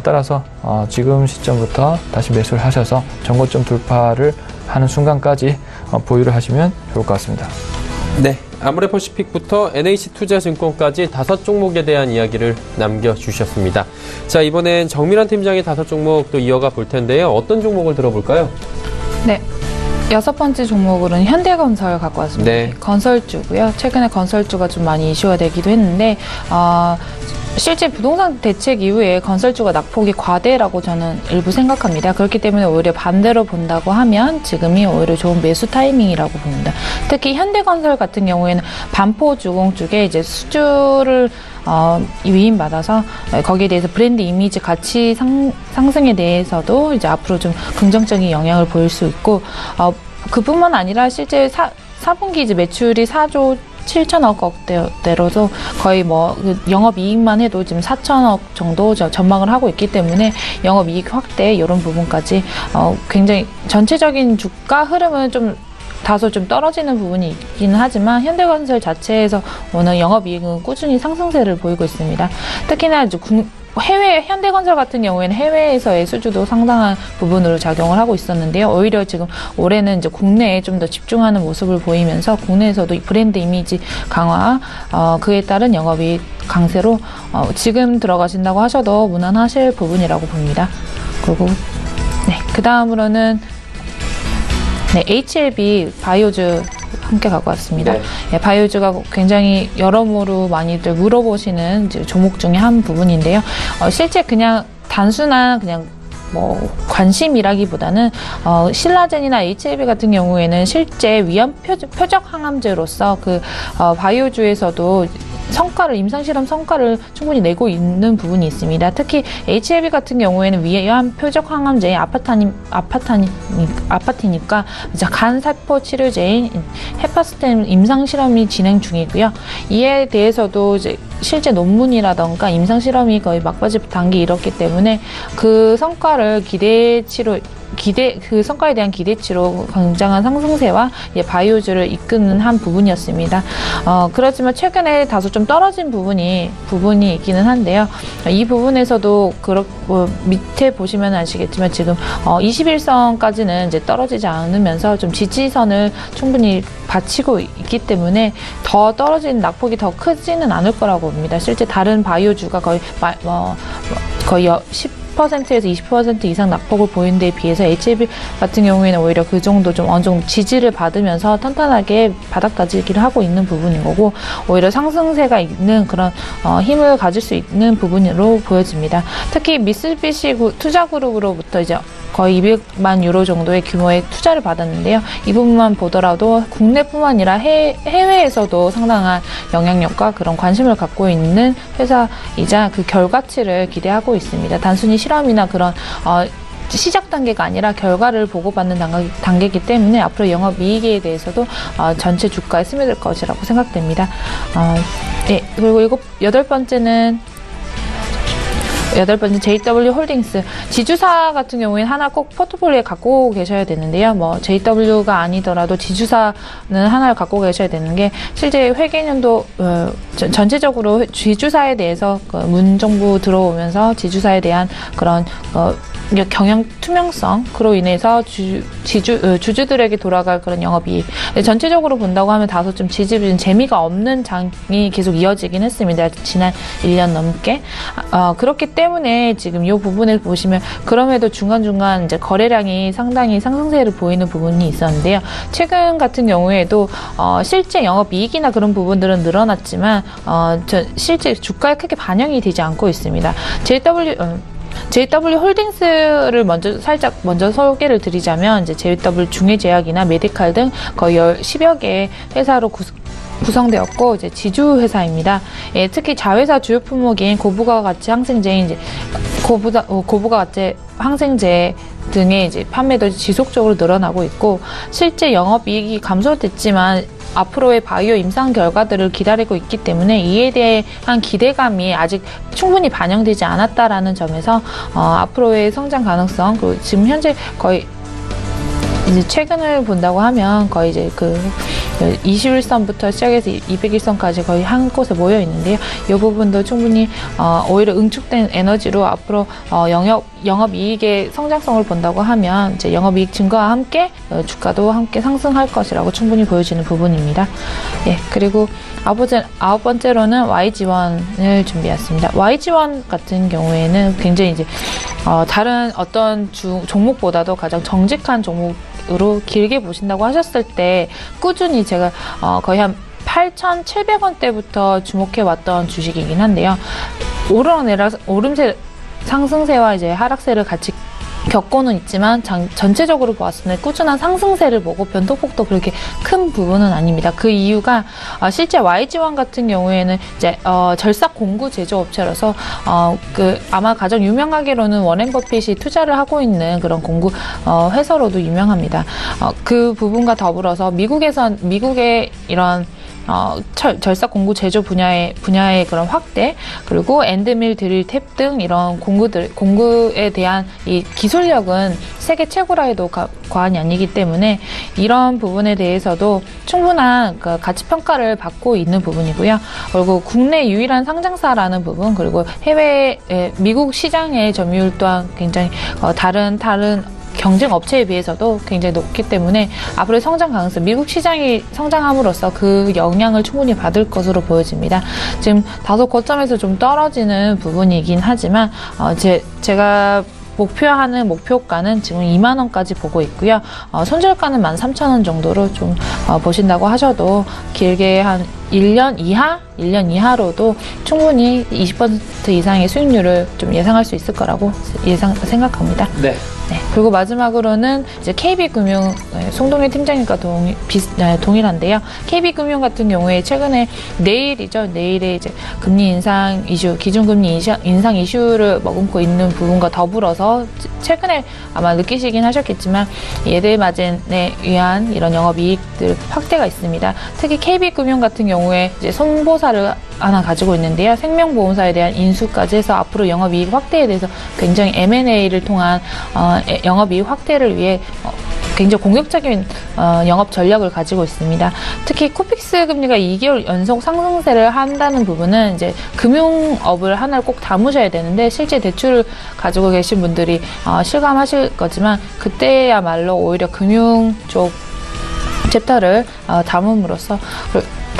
따라서 지금 시점부터 다시 매수를 하셔서 전고점 돌파를 하는 순간까지 보유를 하시면 좋을 것 같습니다. 네, 아모레퍼시픽부터 NH투자증권까지 5종목에 대한 이야기를 남겨주셨습니다. 자, 이번엔 정밀한 팀장의 5종목 또 이어가 볼 텐데요. 어떤 종목을 들어볼까요? 네. 6번째 종목으로는 현대건설 갖고 왔습니다. 네. 건설주고요. 최근에 건설주가 좀 많이 이슈가 되기도 했는데 실제 부동산 대책 이후에 건설주가 낙폭이 과대라고 저는 일부 생각합니다. 그렇기 때문에 오히려 반대로 본다고 하면 지금이 오히려 좋은 매수 타이밍이라고 봅니다. 특히 현대건설 같은 경우에는 반포주공 쪽에 이제 수주를 위임받아서 거기에 대해서 브랜드 이미지 가치 상승에 대해서도 이제 앞으로 좀 긍정적인 영향을 보일 수 있고 그뿐만 아니라 실제 4분기 이제 매출이 4조 7천억 억대로도 거의 영업이익만 해도 지금 4천억 정도 전망을 하고 있기 때문에 영업이익 확대 이런 부분까지 굉장히 전체적인 주가 흐름은 좀 다소 좀 떨어지는 부분이 있기는 하지만 현대건설 자체에서 오늘 영업이익은 꾸준히 상승세를 보이고 있습니다. 특히나 이제 현대건설 같은 경우에는 해외에서의 수주도 상당한 부분으로 작용을 하고 있었는데요. 오히려 지금 올해는 이제 국내에 좀 더 집중하는 모습을 보이면서 국내에서도 브랜드 이미지 강화, 그에 따른 영업이익 강세로 지금 들어가신다고 하셔도 무난하실 부분이라고 봅니다. 그리고 그 다음으로는 HLB 바이오즈 함께 갖고 왔습니다. 네, 바이오즈가 굉장히 여러모로 많이들 물어보시는 이제 종목 중에 한 부분인데요. 실제 그냥 단순한 관심이라기보다는 신라젠이나 HLB 같은 경우에는 실제 위험 표적 항암제로서 바이오주에서도 임상실험 성과를 충분히 내고 있는 부분이 있습니다. 특히 HLB 같은 경우에는 위암 표적 항암제인 아파티니까 간세포 치료제인 헤파스템 임상실험이 진행 중이고요. 이에 대해서도 이제 실제 논문이라던가 임상실험이 거의 막바지 단계에 이뤘기 때문에 그 성과를 그 성과에 대한 기대치로 굉장한 상승세와 바이오주를 이끄는 한 부분이었습니다. 그렇지만 최근에 다소 좀 떨어진 부분이 있기는 한데요. 이 부분에서도 밑에 보시면 아시겠지만 지금 21선까지는 이제 떨어지지 않으면서 좀 지지선을 충분히 받치고 있기 때문에 더 떨어진 낙폭이 더 크지는 않을 거라고 봅니다. 실제 다른 바이오주가 거의 10%에서 20% 이상 낙폭을 보이는 데에 비해서 HLB 같은 경우에는 오히려 그 정도 좀 어느 정도 지지를 받으면서 탄탄하게 바닥 다지기를 하고 있는 부분인 거고, 오히려 상승세가 있는 그런 힘을 가질 수 있는 부분으로 보여집니다. 특히 미쓰비시 투자그룹으로부터 이제 거의 200만 유로 정도의 규모의 투자를 받았는데요. 이 부분만 보더라도 국내뿐만 아니라 해외에서도 상당한 영향력과 그런 관심을 갖고 있는 회사이자 그 결과치를 기대하고 있습니다. 단순히 실험이나 그런 시작 단계가 아니라 결과를 보고받는 단계이기 때문에 앞으로 영업이익에 대해서도 전체 주가에 스며들 것이라고 생각됩니다. 네, 그리고 여덟 번째 JW 홀딩스. 지주사 같은 경우에는 하나 꼭 포트폴리오에 갖고 계셔야 되는데요. 뭐 JW가 아니더라도 지주사는 하나를 갖고 계셔야 되는 게, 실제 회계년도 전체적으로 지주사에 대해서 문정부 들어오면서 지주사에 대한 그런 경영 투명성으로 인해서 주주들에게 돌아갈 그런 영업이익. 전체적으로 본다고 하면 다소 좀 지지부진 재미가 없는 장이 계속 이어지긴 했습니다. 지난 1년 넘게. 그렇기 때문에 지금 이 부분을 보시면 그럼에도 중간중간 이제 거래량이 상당히 상승세를 보이는 부분이 있었는데요. 최근 같은 경우에도 실제 영업이익이나 그런 부분들은 늘어났지만 실제 주가에 크게 반영이 되지 않고 있습니다. JW 홀딩스를 먼저 소개를 드리자면, 이제 JW 중해제약이나 메디칼 등 거의 10여 개의 회사로 구성되었고, 이제 지주 회사입니다. 예, 특히 자회사 주요 품목인 고부가 가치 항생제인 이제 고부가 가치 항생제 등의 이제 판매도 지속적으로 늘어나고 있고, 실제 영업이익이 감소됐지만 앞으로의 바이오 임상 결과들을 기다리고 있기 때문에 이에 대한 기대감이 아직 충분히 반영되지 않았다라는 점에서 앞으로의 성장 가능성, 그리고 지금 현재 거의 이제 최근을 본다고 하면 거의 이제 그 21선부터 시작해서 201선까지 거의 한 곳에 모여 있는데요. 이 부분도 충분히 오히려 응축된 에너지로 앞으로 영업이익의 성장성을 본다고 하면 이제 영업이익 증가와 함께 주가도 함께 상승할 것이라고 충분히 보여지는 부분입니다. 예, 그리고 아홉 번째로는 YG1을 준비했습니다. YG1 같은 경우에는 굉장히 이제 다른 어떤 종목보다도 가장 정직한 종목으로 길게 보신다고 하셨을 때 꾸준히 제가 거의 한 8,700원대부터 주목해왔던 주식이긴 한데요. 오름세 상승세와 이제 하락세를 같이 겪고는 있지만 전체적으로 보았을 때 꾸준한 상승세를 보고 변동폭도 그렇게 큰 부분은 아닙니다. 그 이유가 실제 YG1 같은 경우에는 이제 절삭 공구 제조업체라서 아마 가장 유명하게로는 워렌 버핏이 투자를 하고 있는 그런 공구 회사로도 유명합니다. 그 부분과 더불어서 미국의 이런 절삭 공구 제조 분야의 그런 확대, 그리고 엔드밀, 드릴, 탭 등 이런 공구에 대한 이 기술력은 세계 최고라 해도 과언이 아니기 때문에 이런 부분에 대해서도 충분한 가치 평가를 받고 있는 부분이고요. 그리고 국내 유일한 상장사라는 부분, 그리고 해외 미국 시장의 점유율 또한 굉장히 다른 경쟁 업체에 비해서도 굉장히 높기 때문에 앞으로의 성장 가능성, 미국 시장이 성장함으로써 그 영향을 충분히 받을 것으로 보여집니다. 지금 다소 고점에서 좀 떨어지는 부분이긴 하지만 제가 목표하는 목표가는 지금 2만원까지 보고 있고요. 손절가는 13,000원 정도로 좀 보신다고 하셔도 길게 한 1년 이하로도 충분히 20% 이상의 수익률을 좀 예상할 수 있을 거라고 생각합니다. 네. 네, 그리고 마지막으로는 이제 KB금융, 송동일 팀장님과 동일한데요. KB금융 같은 경우에 최근에 내일에 이제 금리 인상 이슈, 기준금리 인상 이슈를 머금고 있는 부분과 더불어서 최근에 아마 느끼시긴 하셨겠지만 예대 마진에 의한 이런 영업이익들 확대가 있습니다. 특히 KB금융 같은 경우에 이제 손보사를 하나 가지고 있는데요. 생명보험사에 대한 인수까지 해서 앞으로 영업이익 확대에 대해서 굉장히 M&A를 통한 영업이익 확대를 위해 굉장히 공격적인 영업 전략을 가지고 있습니다. 특히 코픽스 금리가 2개월 연속 상승세를 한다는 부분은 이제 금융업을 하나를 꼭 담으셔야 되는데, 실제 대출을 가지고 계신 분들이 실감하실 거지만 그때야말로 오히려 금융 쪽 챕터를 담음으로써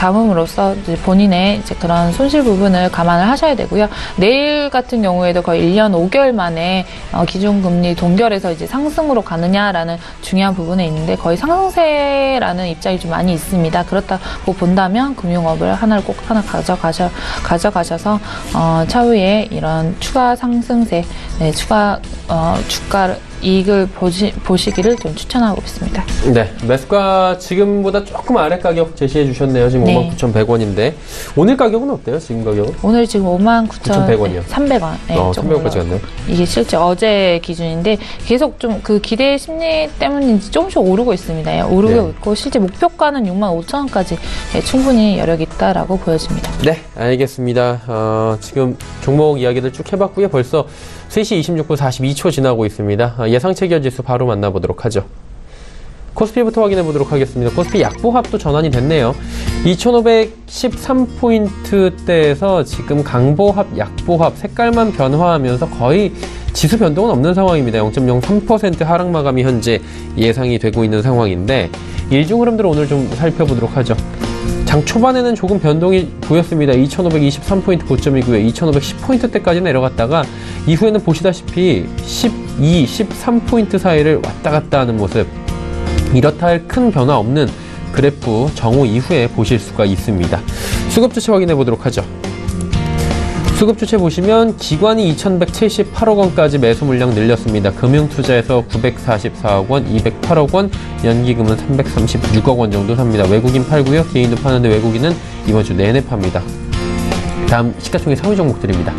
담음으로써 이제 본인의 이제 그런 손실 부분을 감안을 하셔야 되고요. 내일 같은 경우에도 거의 1년 5개월 만에 기준금리 동결에서 이제 상승으로 가느냐라는 중요한 부분에 있는데 거의 상승세라는 입장이 좀 많이 있습니다. 그렇다고 본다면 금융업을 하나를 꼭 하나 가져가셔서 차후에 이런 추가 상승세, 추가 주가 이익을 보시기를 좀 추천하고 있습니다. 네, 매수가 지금보다 조금 아래 가격 제시해 주셨네요. 지금 59,100원인데 오늘 가격은 어때요? 지금 가격은? 오늘 지금 59,100원이요. 300원. 네, 300원까지 갔네요. 이게 실제 어제 기준인데 계속 좀 그 기대 심리 때문인지 조금씩 오르고 있습니다. 오르고 있고 실제 목표가는 65,000원까지 충분히 여력이 있다라고 보여집니다. 네, 알겠습니다. 지금 종목 이야기들 쭉 해봤고요. 벌써 3시 26분 42초 지나고 있습니다. 예상 체결 지수 바로 만나보도록 하죠. 코스피부터 확인해 보도록 하겠습니다. 코스피 약보합도 전환이 됐네요. 2513포인트대에서 지금 강보합, 약보합 색깔만 변화하면서 거의 지수 변동은 없는 상황입니다. 0.03% 하락 마감이 현재 예상이 되고 있는 상황인데 일중 흐름들을 오늘 좀 살펴보도록 하죠. 장 초반에는 조금 변동이 보였습니다. 2523포인트 고점이고요. 2510포인트대까지 내려갔다가 이후에는 보시다시피 12, 13포인트 사이를 왔다 갔다 하는 모습. 이렇다 할 큰 변화 없는 그래프 정오 이후에 보실 수가 있습니다. 수급 주체 확인해 보도록 하죠. 수급 주체 보시면 기관이 2,178억 원까지 매수 물량 늘렸습니다. 금융투자에서 944억 원, 208억 원, 연기금은 336억 원 정도 삽니다. 외국인 팔고요. 개인도 파는데 외국인은 이번 주 내내 팝니다. 다음 시가총액 상위 종목들입니다.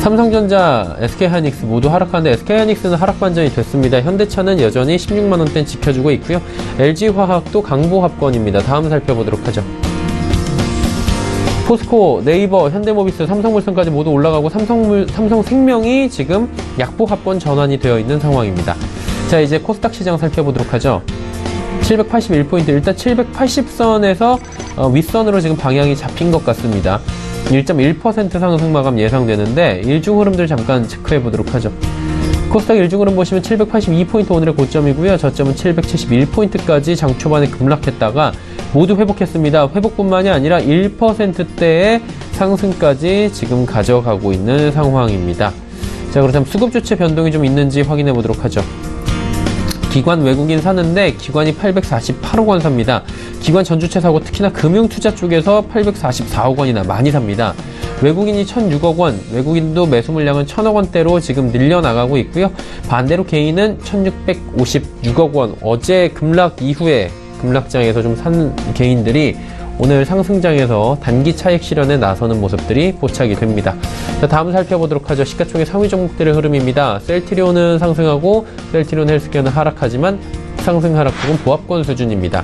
삼성전자, SK하이닉스 모두 하락하는데 SK하이닉스는 하락 반전이 됐습니다. 현대차는 여전히 16만원대 지켜주고 있고요. LG화학도 강보합권입니다. 다음 살펴보도록 하죠. 포스코, 네이버, 현대모비스, 삼성물산까지 모두 올라가고 삼성생명이 지금 약보합권 전환이 되어 있는 상황입니다. 자, 이제 코스닥 시장 살펴보도록 하죠. 781포인트, 일단 780선에서 윗선으로 지금 방향이 잡힌 것 같습니다. 1.1% 상승 마감 예상되는데 일중 흐름들 잠깐 체크해 보도록 하죠. 코스닥 일중 흐름 보시면 782포인트 오늘의 고점이고요. 저점은 771포인트까지 장 초반에 급락했다가 모두 회복했습니다. 회복뿐만이 아니라 1%대의 상승까지 지금 가져가고 있는 상황입니다. 자, 그렇다면 수급 주체 변동이 좀 있는지 확인해 보도록 하죠. 기관 외국인 사는데 기관이 848억 원 삽니다. 기관 전주체 사고 특히나 금융투자 쪽에서 844억 원이나 많이 삽니다. 외국인이 1,006억 원, 외국인도 매수 물량은 1,000억 원대로 지금 늘려나가고 있고요. 반대로 개인은 1,656억 원, 어제 급락 이후에 급락장에서 좀 산 개인들이 오늘 상승장에서 단기 차익 실현에 나서는 모습들이 포착이 됩니다. 자, 다음 살펴보도록 하죠. 시가총액 상위 종목들의 흐름입니다. 셀트리온은 상승하고 셀트리온 헬스케어는 하락하지만 상승 하락폭은 보합권 수준입니다.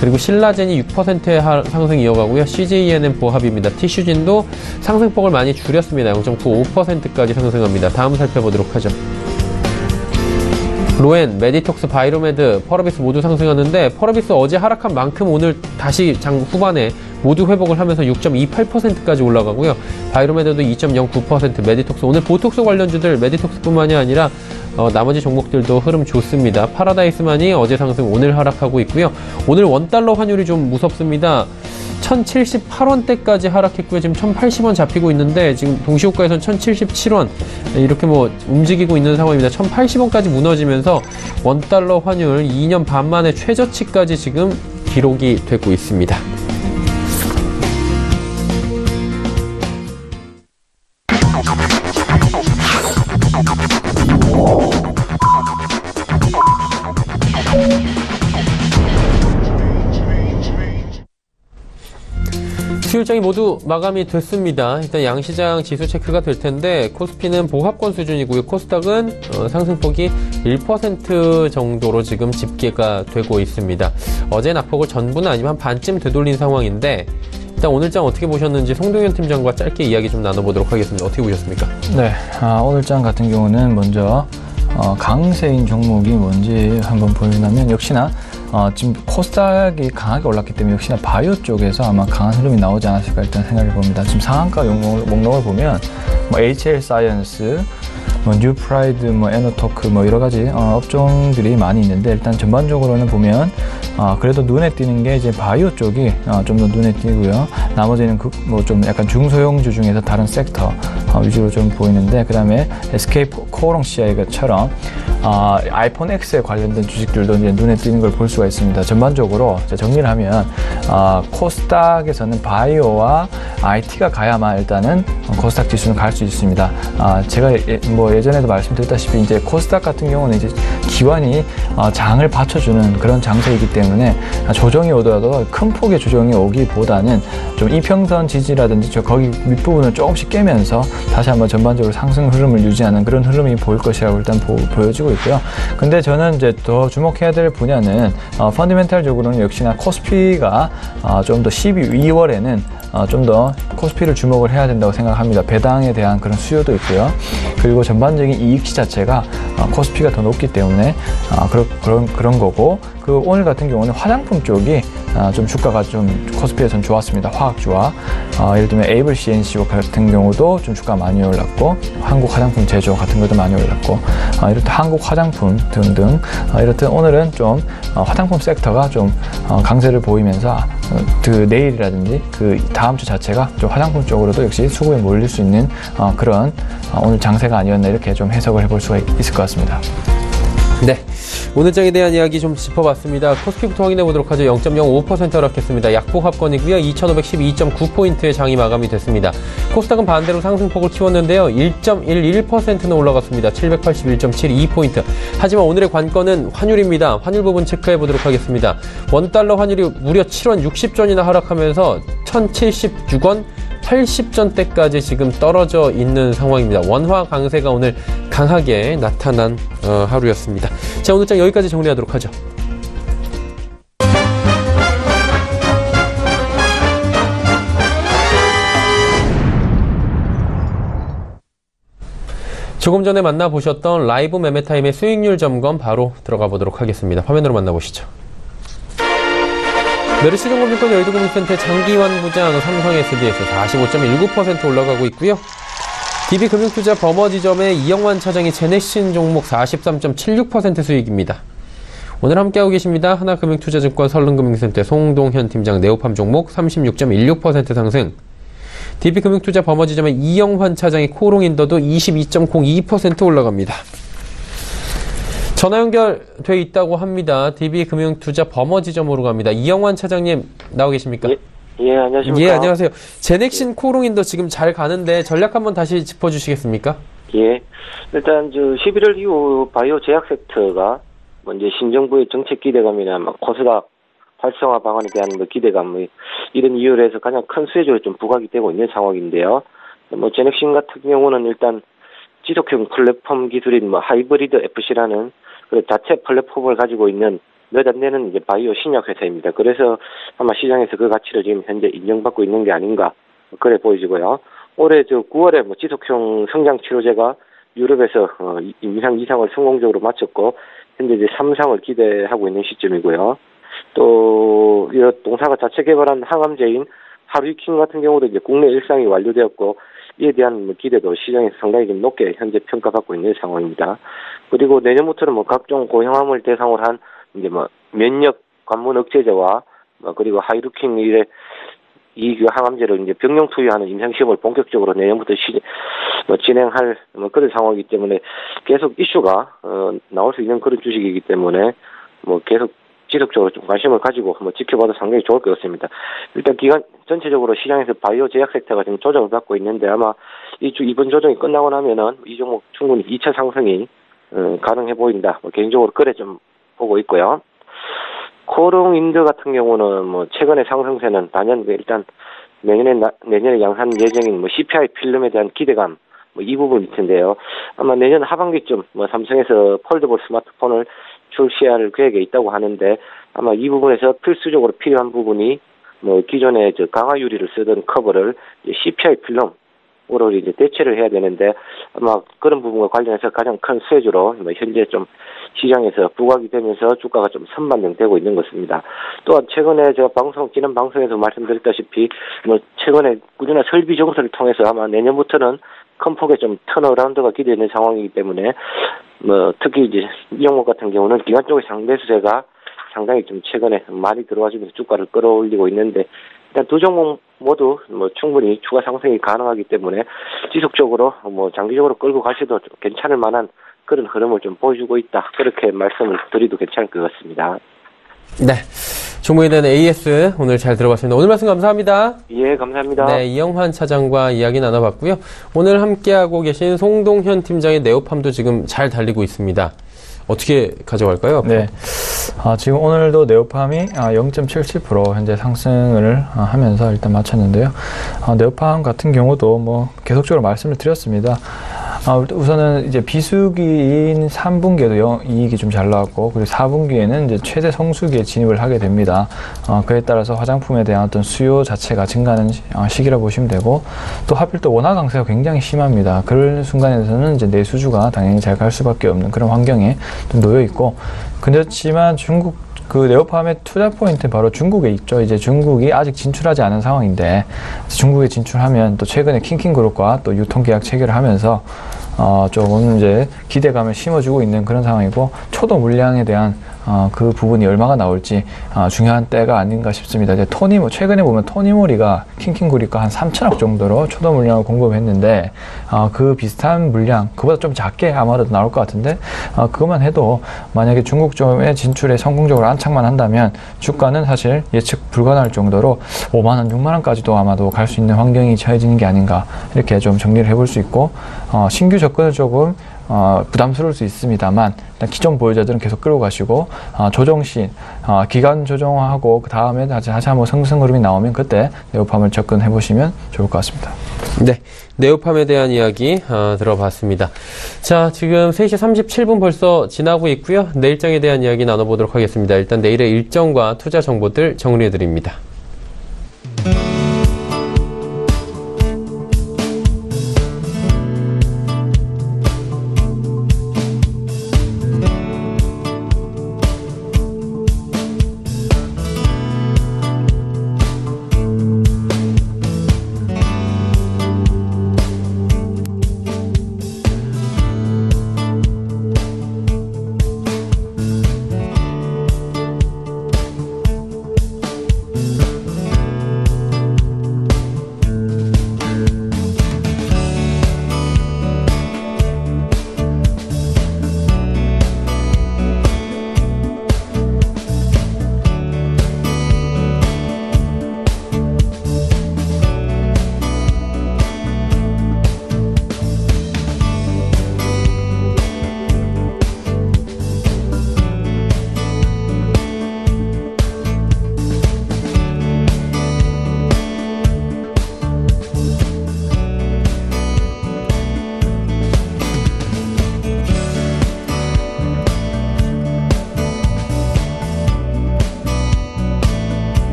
그리고 신라젠이 6%의 상승 이어가고요. CJEN은 보합입니다. 티슈진도 상승폭을 많이 줄였습니다. 0.95%까지 상승합니다. 다음 살펴보도록 하죠. 로엔, 메디톡스, 바이로메드, 펄어비스 모두 상승하는데 펄어비스 어제 하락한 만큼 오늘 다시 장 후반에 모두 회복을 하면서 6.28%까지 올라가고요. 바이로메드도 2.09%, 메디톡스 오늘 보톡스 관련주들 메디톡스뿐만이 아니라 나머지 종목들도 흐름 좋습니다. 파라다이스만이 어제 상승 오늘 하락하고 있고요. 오늘 원달러 환율이 좀 무섭습니다. 1,078원대까지 하락했고요. 지금 1,080원 잡히고 있는데 지금 동시호가에서는 1,077원 이렇게 뭐 움직이고 있는 상황입니다. 1,080원까지 무너지면서 원달러 환율 2년 반 만에 최저치까지 지금 기록이 되고 있습니다. 수요일장이 모두 마감이 됐습니다. 일단 양시장 지수 체크가 될 텐데 코스피는 보합권 수준이고요. 코스닥은 상승폭이 1% 정도로 지금 집계가 되고 있습니다. 어제 낙폭을 전부는 아니면 반쯤 되돌린 상황인데 일단 오늘장 어떻게 보셨는지 송동현 팀장과 짧게 이야기 좀 나눠보도록 하겠습니다. 어떻게 보셨습니까? 네, 오늘장 같은 경우는 먼저 강세인 종목이 뭔지 한번 보여주면 역시나 지금 코스닥이 강하게 올랐기 때문에 역시나 바이오 쪽에서 아마 강한 흐름이 나오지 않았을까 일단 생각해 봅니다. 지금 상한가 목록을 보면 뭐 HL 사이언스, 뭐 뉴프라이드, 뭐 에너토크 뭐 여러 가지 업종들이 많이 있는데 일단 전반적으로는 보면 그래도 눈에 띄는 게 이제 바이오 쪽이 좀 더 눈에 띄고요. 나머지는 뭐 좀 약간 중소형주 중에서 다른 섹터 위주로 좀 보이는데, 그 다음에 SK 코오롱 CI처럼 아이폰 X에 관련된 주식들도 이제 눈에 띄는 걸 볼 수가 있습니다. 전반적으로 정리를 하면 코스닥에서는 바이오와 IT가 가야만 일단은 코스닥 지수는 갈 수 있습니다. 제가 뭐 예전에도 말씀드렸다시피 이제 코스닥 같은 경우는 이제 기관이 장을 받쳐주는 그런 장세이기 때문에 조정이 오더라도 큰 폭의 조정이 오기보다는 좀 이평선 지지라든지 거기 밑부분을 조금씩 깨면서 다시 한번 전반적으로 상승 흐름을 유지하는 그런 흐름이 보일 것이라고 일단 보여지고 있고요. 근데 저는 이제 더 주목해야 될 분야는 펀더멘탈적으로는 역시나 코스피가 좀 더 12월에는 좀 더 코스피를 주목을 해야 된다고 생각합니다. 배당에 대한 그런 수요도 있고요. 그리고 전반적인 이익치 자체가 코스피가 더 높기 때문에 그런 거고, 오늘 같은 경우는 화장품 쪽이 좀 주가가 좀 코스피에서는 좋았습니다. 화학주와 예를 들면 에이블 CNC 같은 경우도 좀 주가 많이 올랐고, 한국 화장품 제조 같은 것도 많이 올랐고, 이렇듯 한국 화장품 등등 이렇듯 오늘은 좀 화장품 섹터가 좀 강세를 보이면서 내일이라든지 다음 주 자체가 좀 화장품 쪽으로도 역시 수급에 몰릴 수 있는 그런 오늘 장세가 아니었나 이렇게 좀 해석을 해볼 수가 있을 것 같습니다. 네, 오늘 장에 대한 이야기 좀 짚어봤습니다. 코스피부터 확인해 보도록 하죠. 0.05% 하락했습니다. 약보합권이고요. 2,512.9포인트의 장이 마감이 됐습니다. 코스닥은 반대로 상승폭을 키웠는데요. 1.11%는 올라갔습니다. 781.72포인트. 하지만 오늘의 관건은 환율입니다. 환율 부분 체크해 보도록 하겠습니다. 원달러 환율이 무려 7원 60전이나 하락하면서 1,076원 80전대까지 지금 떨어져 있는 상황입니다. 원화 강세가 오늘 강하게 나타난 하루였습니다. 자, 오늘 장 여기까지 정리하도록 하죠. 조금 전에 만나보셨던 라이브 매매타임의 수익률 점검 바로 들어가 보도록 하겠습니다. 화면으로 만나보시죠. 메르시증권증권 여의도금융센터 장기환 부장 삼성 SD에서 45.19% 올라가고 있고요. DB금융투자 버머지점의 이영환 차장이 제넥신 종목 43.76% 수익입니다. 오늘 함께하고 계십니다. 하나금융투자증권 설릉금융센터 송동현 팀장 네오팜 종목 36.16% 상승. DB금융투자 버머지점의 이영환 차장의 코오롱인더도 22.02% 올라갑니다. 전화 연결돼 있다고 합니다. DB금융투자 버머지점으로 갑니다. 이영환 차장님 나오 계십니까? 예, 안녕하십니까? 예, 안녕하세요. 제넥신 코오롱인더 지금 잘 가는데 전략 한번 다시 짚어주시겠습니까? 예, 일단 11월 이후 바이오 제약 섹터가 이제 신정부의 정책 기대감이나 코스닥 활성화 방안에 대한 기대감 이런 이유로 해서 가장 큰 수혜주로 좀 부각이 되고 있는 상황인데요. 제넥신 같은 경우는 일단 지속형 플랫폼 기술인 하이브리드 FC라는 자체 플랫폼을 가지고 있는 몇 안 되는 이제 바이오 신약 회사입니다. 그래서 아마 시장에서 그 가치를 지금 현재 인정받고 있는 게 아닌가 그래 보이지고요. 올해 9월에 지속형 성장 치료제가 유럽에서 임상 2상을 성공적으로 마쳤고 현재 이제 3상을 기대하고 있는 시점이고요. 또 이 동사가 자체 개발한 항암제인 하루이킨 같은 경우도 이제 국내 1상이 완료되었고 이에 대한 기대도 시장에서 상당히 좀 높게 현재 평가받고 있는 상황입니다. 그리고 내년부터는 각종 고형암을 대상으로 한 이제 면역 관문 억제제와 그리고 하이루킨 이 항암제를 이제 병용 투여하는 임상 시험을 본격적으로 내년부터 진행할 그런 상황이기 때문에 계속 이슈가 나올 수 있는 그런 주식이기 때문에 계속 지속적으로 좀 관심을 가지고 한번 지켜봐도 상당히 좋을 것 같습니다. 일단 기간 전체적으로 시장에서 바이오 제약 섹터가 지금 조정을 받고 있는데 아마 이번 조정이 끝나고 나면은 이 종목 충분히 2차 상승이 가능해 보인다. 개인적으로 그래 좀 보고 있고요. 코오롱 인더 같은 경우는 최근의 상승세는 단연 일단 내년에 양산 예정인 CPI 필름에 대한 기대감 이 부분일 텐데요. 아마 내년 하반기쯤 삼성에서 폴더블 스마트폰을 출시할 계획에 있다고 하는데 아마 이 부분에서 필수적으로 필요한 부분이 기존의 강화 유리를 쓰던 커버를 CPI 필름으로 이제 대체를 해야 되는데 아마 그런 부분과 관련해서 가장 큰 수혜주로 현재 좀 시장에서 부각이 되면서 주가가 좀 선반영되고 있는 것입니다. 또한 최근에 제가 지난 방송에서 말씀드렸다시피 최근에 꾸준한 설비 정서를 통해서 아마 내년부터는 큰 폭의 좀 턴어라운드가 기대되는 상황이기 때문에 특히 이제 이 종목 같은 경우는 기관 쪽의 상대수세가 상당히 좀 최근에 많이 들어와주면서 주가를 끌어올리고 있는데 일단 두 종목 모두 뭐 충분히 추가 상승이 가능하기 때문에 지속적으로 뭐 장기적으로 끌고 가셔도 좀 괜찮을 만한 그런 흐름을 좀 보여주고 있다. 그렇게 말씀을 드려도 괜찮을 것 같습니다. 네. 종목에 대한 AS 오늘 잘 들어봤습니다. 오늘 말씀 감사합니다. 예, 감사합니다. 네, 이영환 차장과 이야기 나눠봤고요. 오늘 함께하고 계신 송동현 팀장의 네오팜도 지금 잘 달리고 있습니다. 어떻게 가져갈까요? 네. 지금 오늘도 네오팜이 0.77% 현재 상승을 하면서 일단 마쳤는데요. 네오팜 같은 경우도 뭐 계속적으로 말씀을 드렸습니다. 우선은 이제 비수기인 3분기에도 이익이 좀 잘 나왔고, 그리고 4분기에는 이제 최대 성수기에 진입을 하게 됩니다. 그에 따라서 화장품에 대한 어떤 수요 자체가 증가하는 시기라 보시면 되고, 또 하필 또 원화 강세가 굉장히 심합니다. 그런 순간에서는 이제 내수주가 당연히 잘 갈 수밖에 없는 그런 환경에 좀 놓여 있고, 그렇지만 중국 그 네오팜의 투자 포인트는 바로 중국에 있죠. 이제 중국이 아직 진출하지 않은 상황인데 중국에 진출하면 또 최근에 킹킹그룹과 또 유통계약 체결을 하면서 조금 이제 기대감을 심어주고 있는 그런 상황이고, 초도 물량에 대한 그 부분이 얼마가 나올지 중요한 때가 아닌가 싶습니다. 이제 최근에 보면 토니모리가 킹킹그룹과 한 3천억 정도로 초도 물량을 공급했는데 그 비슷한 물량, 그보다 좀 작게 아마도 나올 것 같은데 그것만 해도 만약에 중국 쪽에 진출에 성공적으로 안착만 한다면 주가는 사실 예측 불가능할 정도로 5만원, 6만원까지도 아마도 갈 수 있는 환경이 처해지는 게 아닌가, 이렇게 좀 정리를 해볼 수 있고, 신규 접근은 조금 부담스러울 수 있습니다만 일단 기존 보유자들은 계속 끌고 가시고, 조정 시 기간 조정하고 그 다음에 다시 한번 상승 흐름이 나오면 그때 네오팜을 접근해 보시면 좋을 것 같습니다. 네, 네오팜에 대한 이야기 들어봤습니다. 자, 지금 3시 37분 벌써 지나고 있고요. 내일장에 대한 이야기 나눠보도록 하겠습니다. 일단 내일의 일정과 투자 정보들 정리해 드립니다.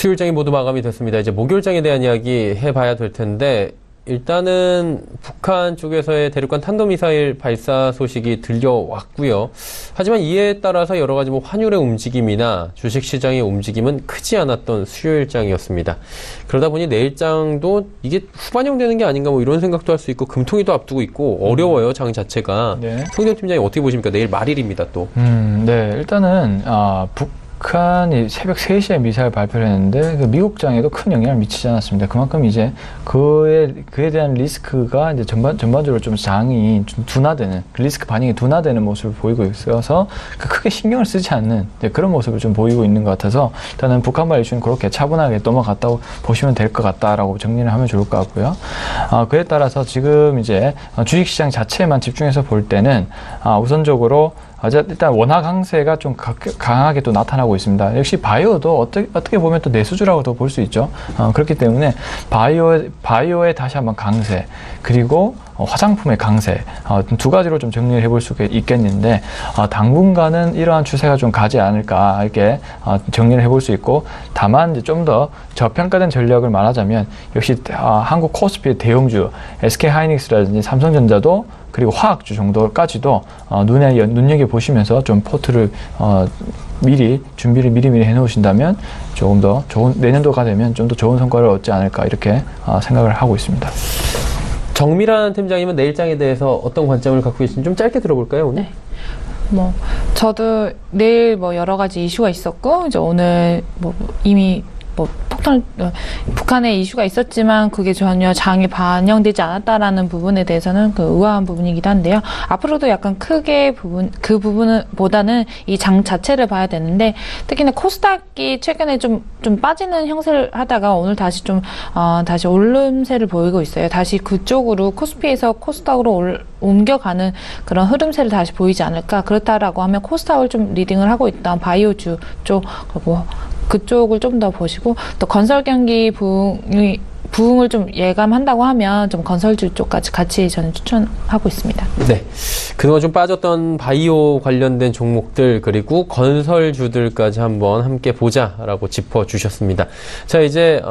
수요일장이 모두 마감이 됐습니다. 이제 목요일장에 대한 이야기 해봐야 될 텐데 일단은 북한 쪽에서의 대륙간 탄도미사일 발사 소식이 들려왔고요. 하지만 이에 따라서 여러 가지 환율의 움직임이나 주식시장의 움직임은 크지 않았던 수요일장이었습니다. 그러다 보니 내일장도 이게 후반영 되는 게 아닌가 이런 생각도 할 수 있고 금통위도 앞두고 있고 어려워요, 장 자체가. 네. 송기정 팀장님 어떻게 보십니까? 내일 말일입니다, 또. 네, 일단은 북한이 새벽 3시에 미사일 발표를 했는데 그 미국장에도 큰 영향을 미치지 않았습니다. 그만큼 이제 그에 대한 리스크가 이제 전반적으로 좀 장이 좀 둔화되는, 리스크 반영이 둔화되는 모습을 보이고 있어서 크게 신경을 쓰지 않는 그런 모습을 좀 보이고 있는 것 같아서 일단은 북한발 이슈는 그렇게 차분하게 넘어갔다고 보시면 될 것 같다라고 정리를 하면 좋을 것 같고요. 그에 따라서 지금 이제 주식시장 자체만 집중해서 볼 때는 우선적으로 일단 원화 강세가 좀 강하게 또 나타나고 있습니다. 역시 바이오도 어떻게 보면 또 내수주라고도 볼 수 있죠. 그렇기 때문에 바이오의 다시 한번 강세, 그리고 화장품의 강세, 두 가지로 좀 정리를 해볼 수 있겠는데 당분간은 이러한 추세가 좀 가지 않을까 이렇게 정리를 해볼 수 있고, 다만 이제 좀 더 저평가된 전략을 말하자면 역시 한국 코스피의 대형주 SK하이닉스라든지 삼성전자도 그리고 화학주 정도까지도 눈여겨보시면서 좀 포트를 미리 준비를 미리미리 해놓으신다면 조금 더 좋은, 내년도가 되면 좀 더 좋은 성과를 얻지 않을까 이렇게 생각을 하고 있습니다. 정밀한 팀장님은 내일장에 대해서 어떤 관점을 갖고 계신지 좀 짧게 들어볼까요, 오늘? 네. 저도 내일 여러 가지 이슈가 있었고, 이제 오늘 이미 북한의 이슈가 있었지만 그게 전혀 장에 반영되지 않았다라는 부분에 대해서는 의아한 부분이기도 한데요. 앞으로도 약간 크게 그 부분보다는 이 장 자체를 봐야 되는데, 특히나 코스닥이 최근에 좀 빠지는 형세를 하다가 오늘 다시 다시 오름세를 보이고 있어요. 다시 그쪽으로 코스피에서 코스닥으로 옮겨가는 그런 흐름세를 다시 보이지 않을까. 그렇다라고 하면 코스닥을 좀 리딩을 하고 있던 바이오주 쪽, 그리고 그쪽을 좀 더 보시고, 또 건설 경기 부흥을 좀 예감한다고 하면 좀 건설주 쪽까지 같이 저는 추천하고 있습니다. 네. 그동안 좀 빠졌던 바이오 관련된 종목들 그리고 건설주들까지 한번 함께 보자라고 짚어주셨습니다. 자, 이제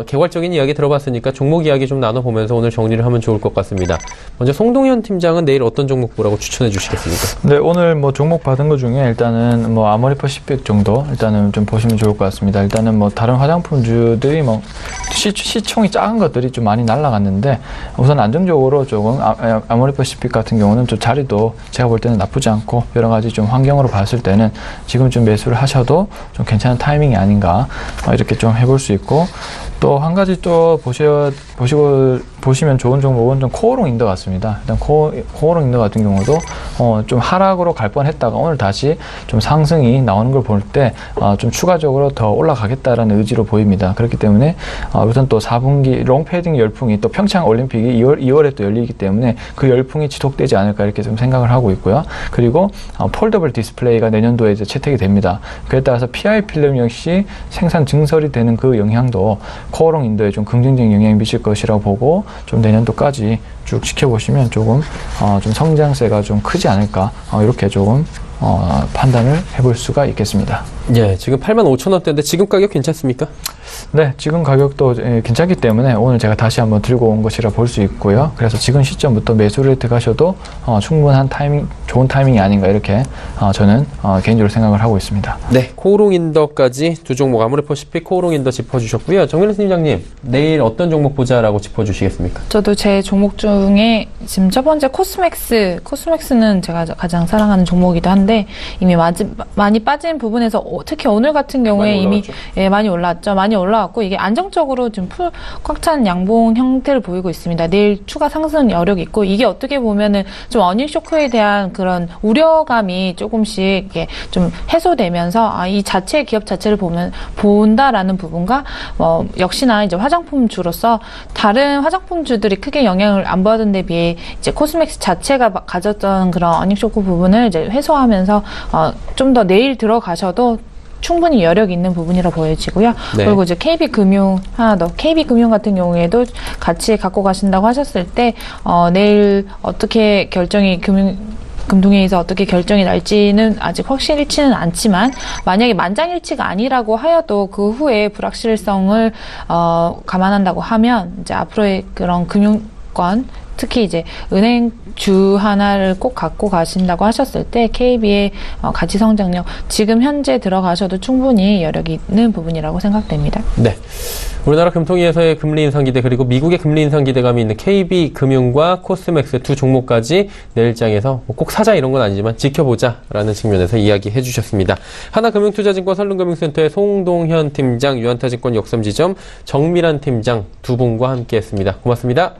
개괄적인 이야기 들어봤으니까 종목 이야기 좀 나눠보면서 오늘 정리를 하면 좋을 것 같습니다. 먼저 송동현 팀장은 내일 어떤 종목 보라고 추천해 주시겠습니까? 네, 오늘 종목 받은 것 중에 일단은 아모레퍼시픽 정도 일단은 좀 보시면 좋을 것 같습니다. 일단은 다른 화장품주들이 시총이 작은 것들이 좀 많이 날아갔는데, 우선 안정적으로 조금 아모레퍼시픽 같은 경우는 좀 자리도 제가 볼 때는 나쁘지 않고 여러 가지 좀 환경으로 봤을 때는 지금 좀 매수를 하셔도 좀 괜찮은 타이밍이 아닌가 이렇게 좀 해볼 수 있고, 또 한 가지 또 보시면 좋은 종목은 좀 코오롱 인더 같습니다. 일단 코오롱 인더 같은 경우도 좀 하락으로 갈 뻔했다가 오늘 다시 좀 상승이 나오는 걸 볼 때 좀 추가적으로 더 올라가겠다라는 의지로 보입니다. 그렇기 때문에 우선 또 4분기 롱패딩 열풍이 또 평창 올림픽이 2월에 또 열리기 때문에 그 열풍이 지속되지 않을까 이렇게 좀 생각을 하고 있고요. 그리고 폴더블 디스플레이가 내년도에 이제 채택이 됩니다. 그에 따라서 PI 필름 역시 생산 증설이 되는 그 영향도 코오롱 인더에 좀 긍정적인 영향이 미칠 것이라고 보고, 좀 내년도까지 쭉 지켜보시면 조금 좀 성장세가 좀 크지 않을까 이렇게 조금 판단을 해볼 수가 있겠습니다. 예, 지금 85,000원대인데 지금 가격 괜찮습니까? 네, 지금 가격도 괜찮기 때문에 오늘 제가 다시 한번 들고 온 것이라 볼 수 있고요. 그래서 지금 시점부터 매수를 들어가셔도 충분한 좋은 타이밍이 아닌가 이렇게 저는 개인적으로 생각을 하고 있습니다. 네, 코오롱 인더까지 두 종목 아모레퍼시픽 코오롱 인더 짚어주셨고요. 정민호 팀장님, 내일 어떤 종목 보자라고 짚어주시겠습니까? 저도 제 종목 중에 지금 첫 번째 코스맥스는 제가 가장 사랑하는 종목이기도 한데, 이미 많이 빠진 부분에서 특히 오늘 같은 경우에 이미 많이 올랐죠. 많이 올라왔고, 이게 안정적으로 좀 꽉 찬 양봉 형태를 보이고 있습니다. 내일 추가 상승 여력이 있고, 이게 어떻게 보면은 좀 어닝 쇼크에 대한 그런 우려감이 조금씩 이렇게 좀 해소되면서 이 기업 자체를 본다라는 부분과 역시나 이제 화장품주로서 다른 화장품주들이 크게 영향을 안 받은 데 비해 이제 코스맥스 자체가 가졌던 그런 어닝 쇼크 부분을 이제 해소하면서 좀 더 내일 들어가셔도 충분히 여력 있는 부분이라 보여지고요. 네. 그리고 이제 KB금융 하나 더, KB금융 같은 경우에도 같이 갖고 가신다고 하셨을 때 내일 어떻게 금통위에서 어떻게 결정이 날지는 아직 확실치는 않지만 만약에 만장일치가 아니라고 하여도 그 후에 불확실성을 감안한다고 하면 이제 앞으로의 그런 금융권 특히 이제 은행주 하나를 꼭 갖고 가신다고 하셨을 때 KB의 가치 성장력 지금 현재 들어가셔도 충분히 여력이 있는 부분이라고 생각됩니다. 네. 우리나라 금통위에서의 금리 인상 기대 그리고 미국의 금리 인상 기대감이 있는 KB금융과 코스맥스 두 종목까지 내일 장에서 꼭 사자 이런 건 아니지만 지켜보자라는 측면에서 이야기해 주셨습니다. 하나금융투자증권 설릉금융센터의 송동현 팀장, 유한타증권 역삼지점 정미란 팀장 두 분과 함께했습니다. 고맙습니다.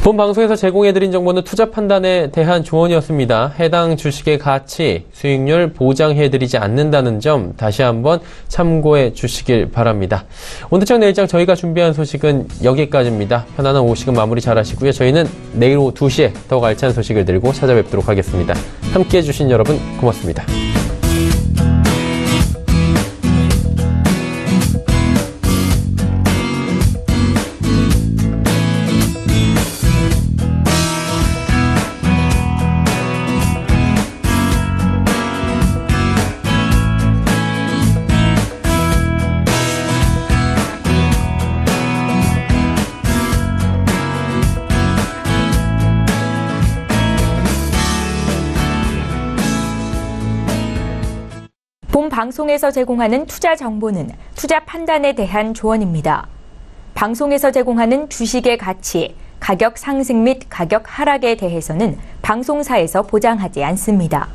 본 방송에서 제공해드린 정보는 투자 판단에 대한 조언이었습니다. 해당 주식의 가치, 수익률 보장해드리지 않는다는 점 다시 한번 참고해 주시길 바랍니다. 오늘장 내일장 저희가 준비한 소식은 여기까지입니다. 편안한 오후 시간 마무리 잘 하시고요. 저희는 내일 오후 2시에 더욱 알찬 소식을 들고 찾아뵙도록 하겠습니다. 함께해 주신 여러분 고맙습니다. 본 방송에서 제공하는 투자 정보는 투자 판단에 대한 조언입니다. 방송에서 제공하는 주식의 가치, 가격 상승 및 가격 하락에 대해서는 방송사에서 보장하지 않습니다.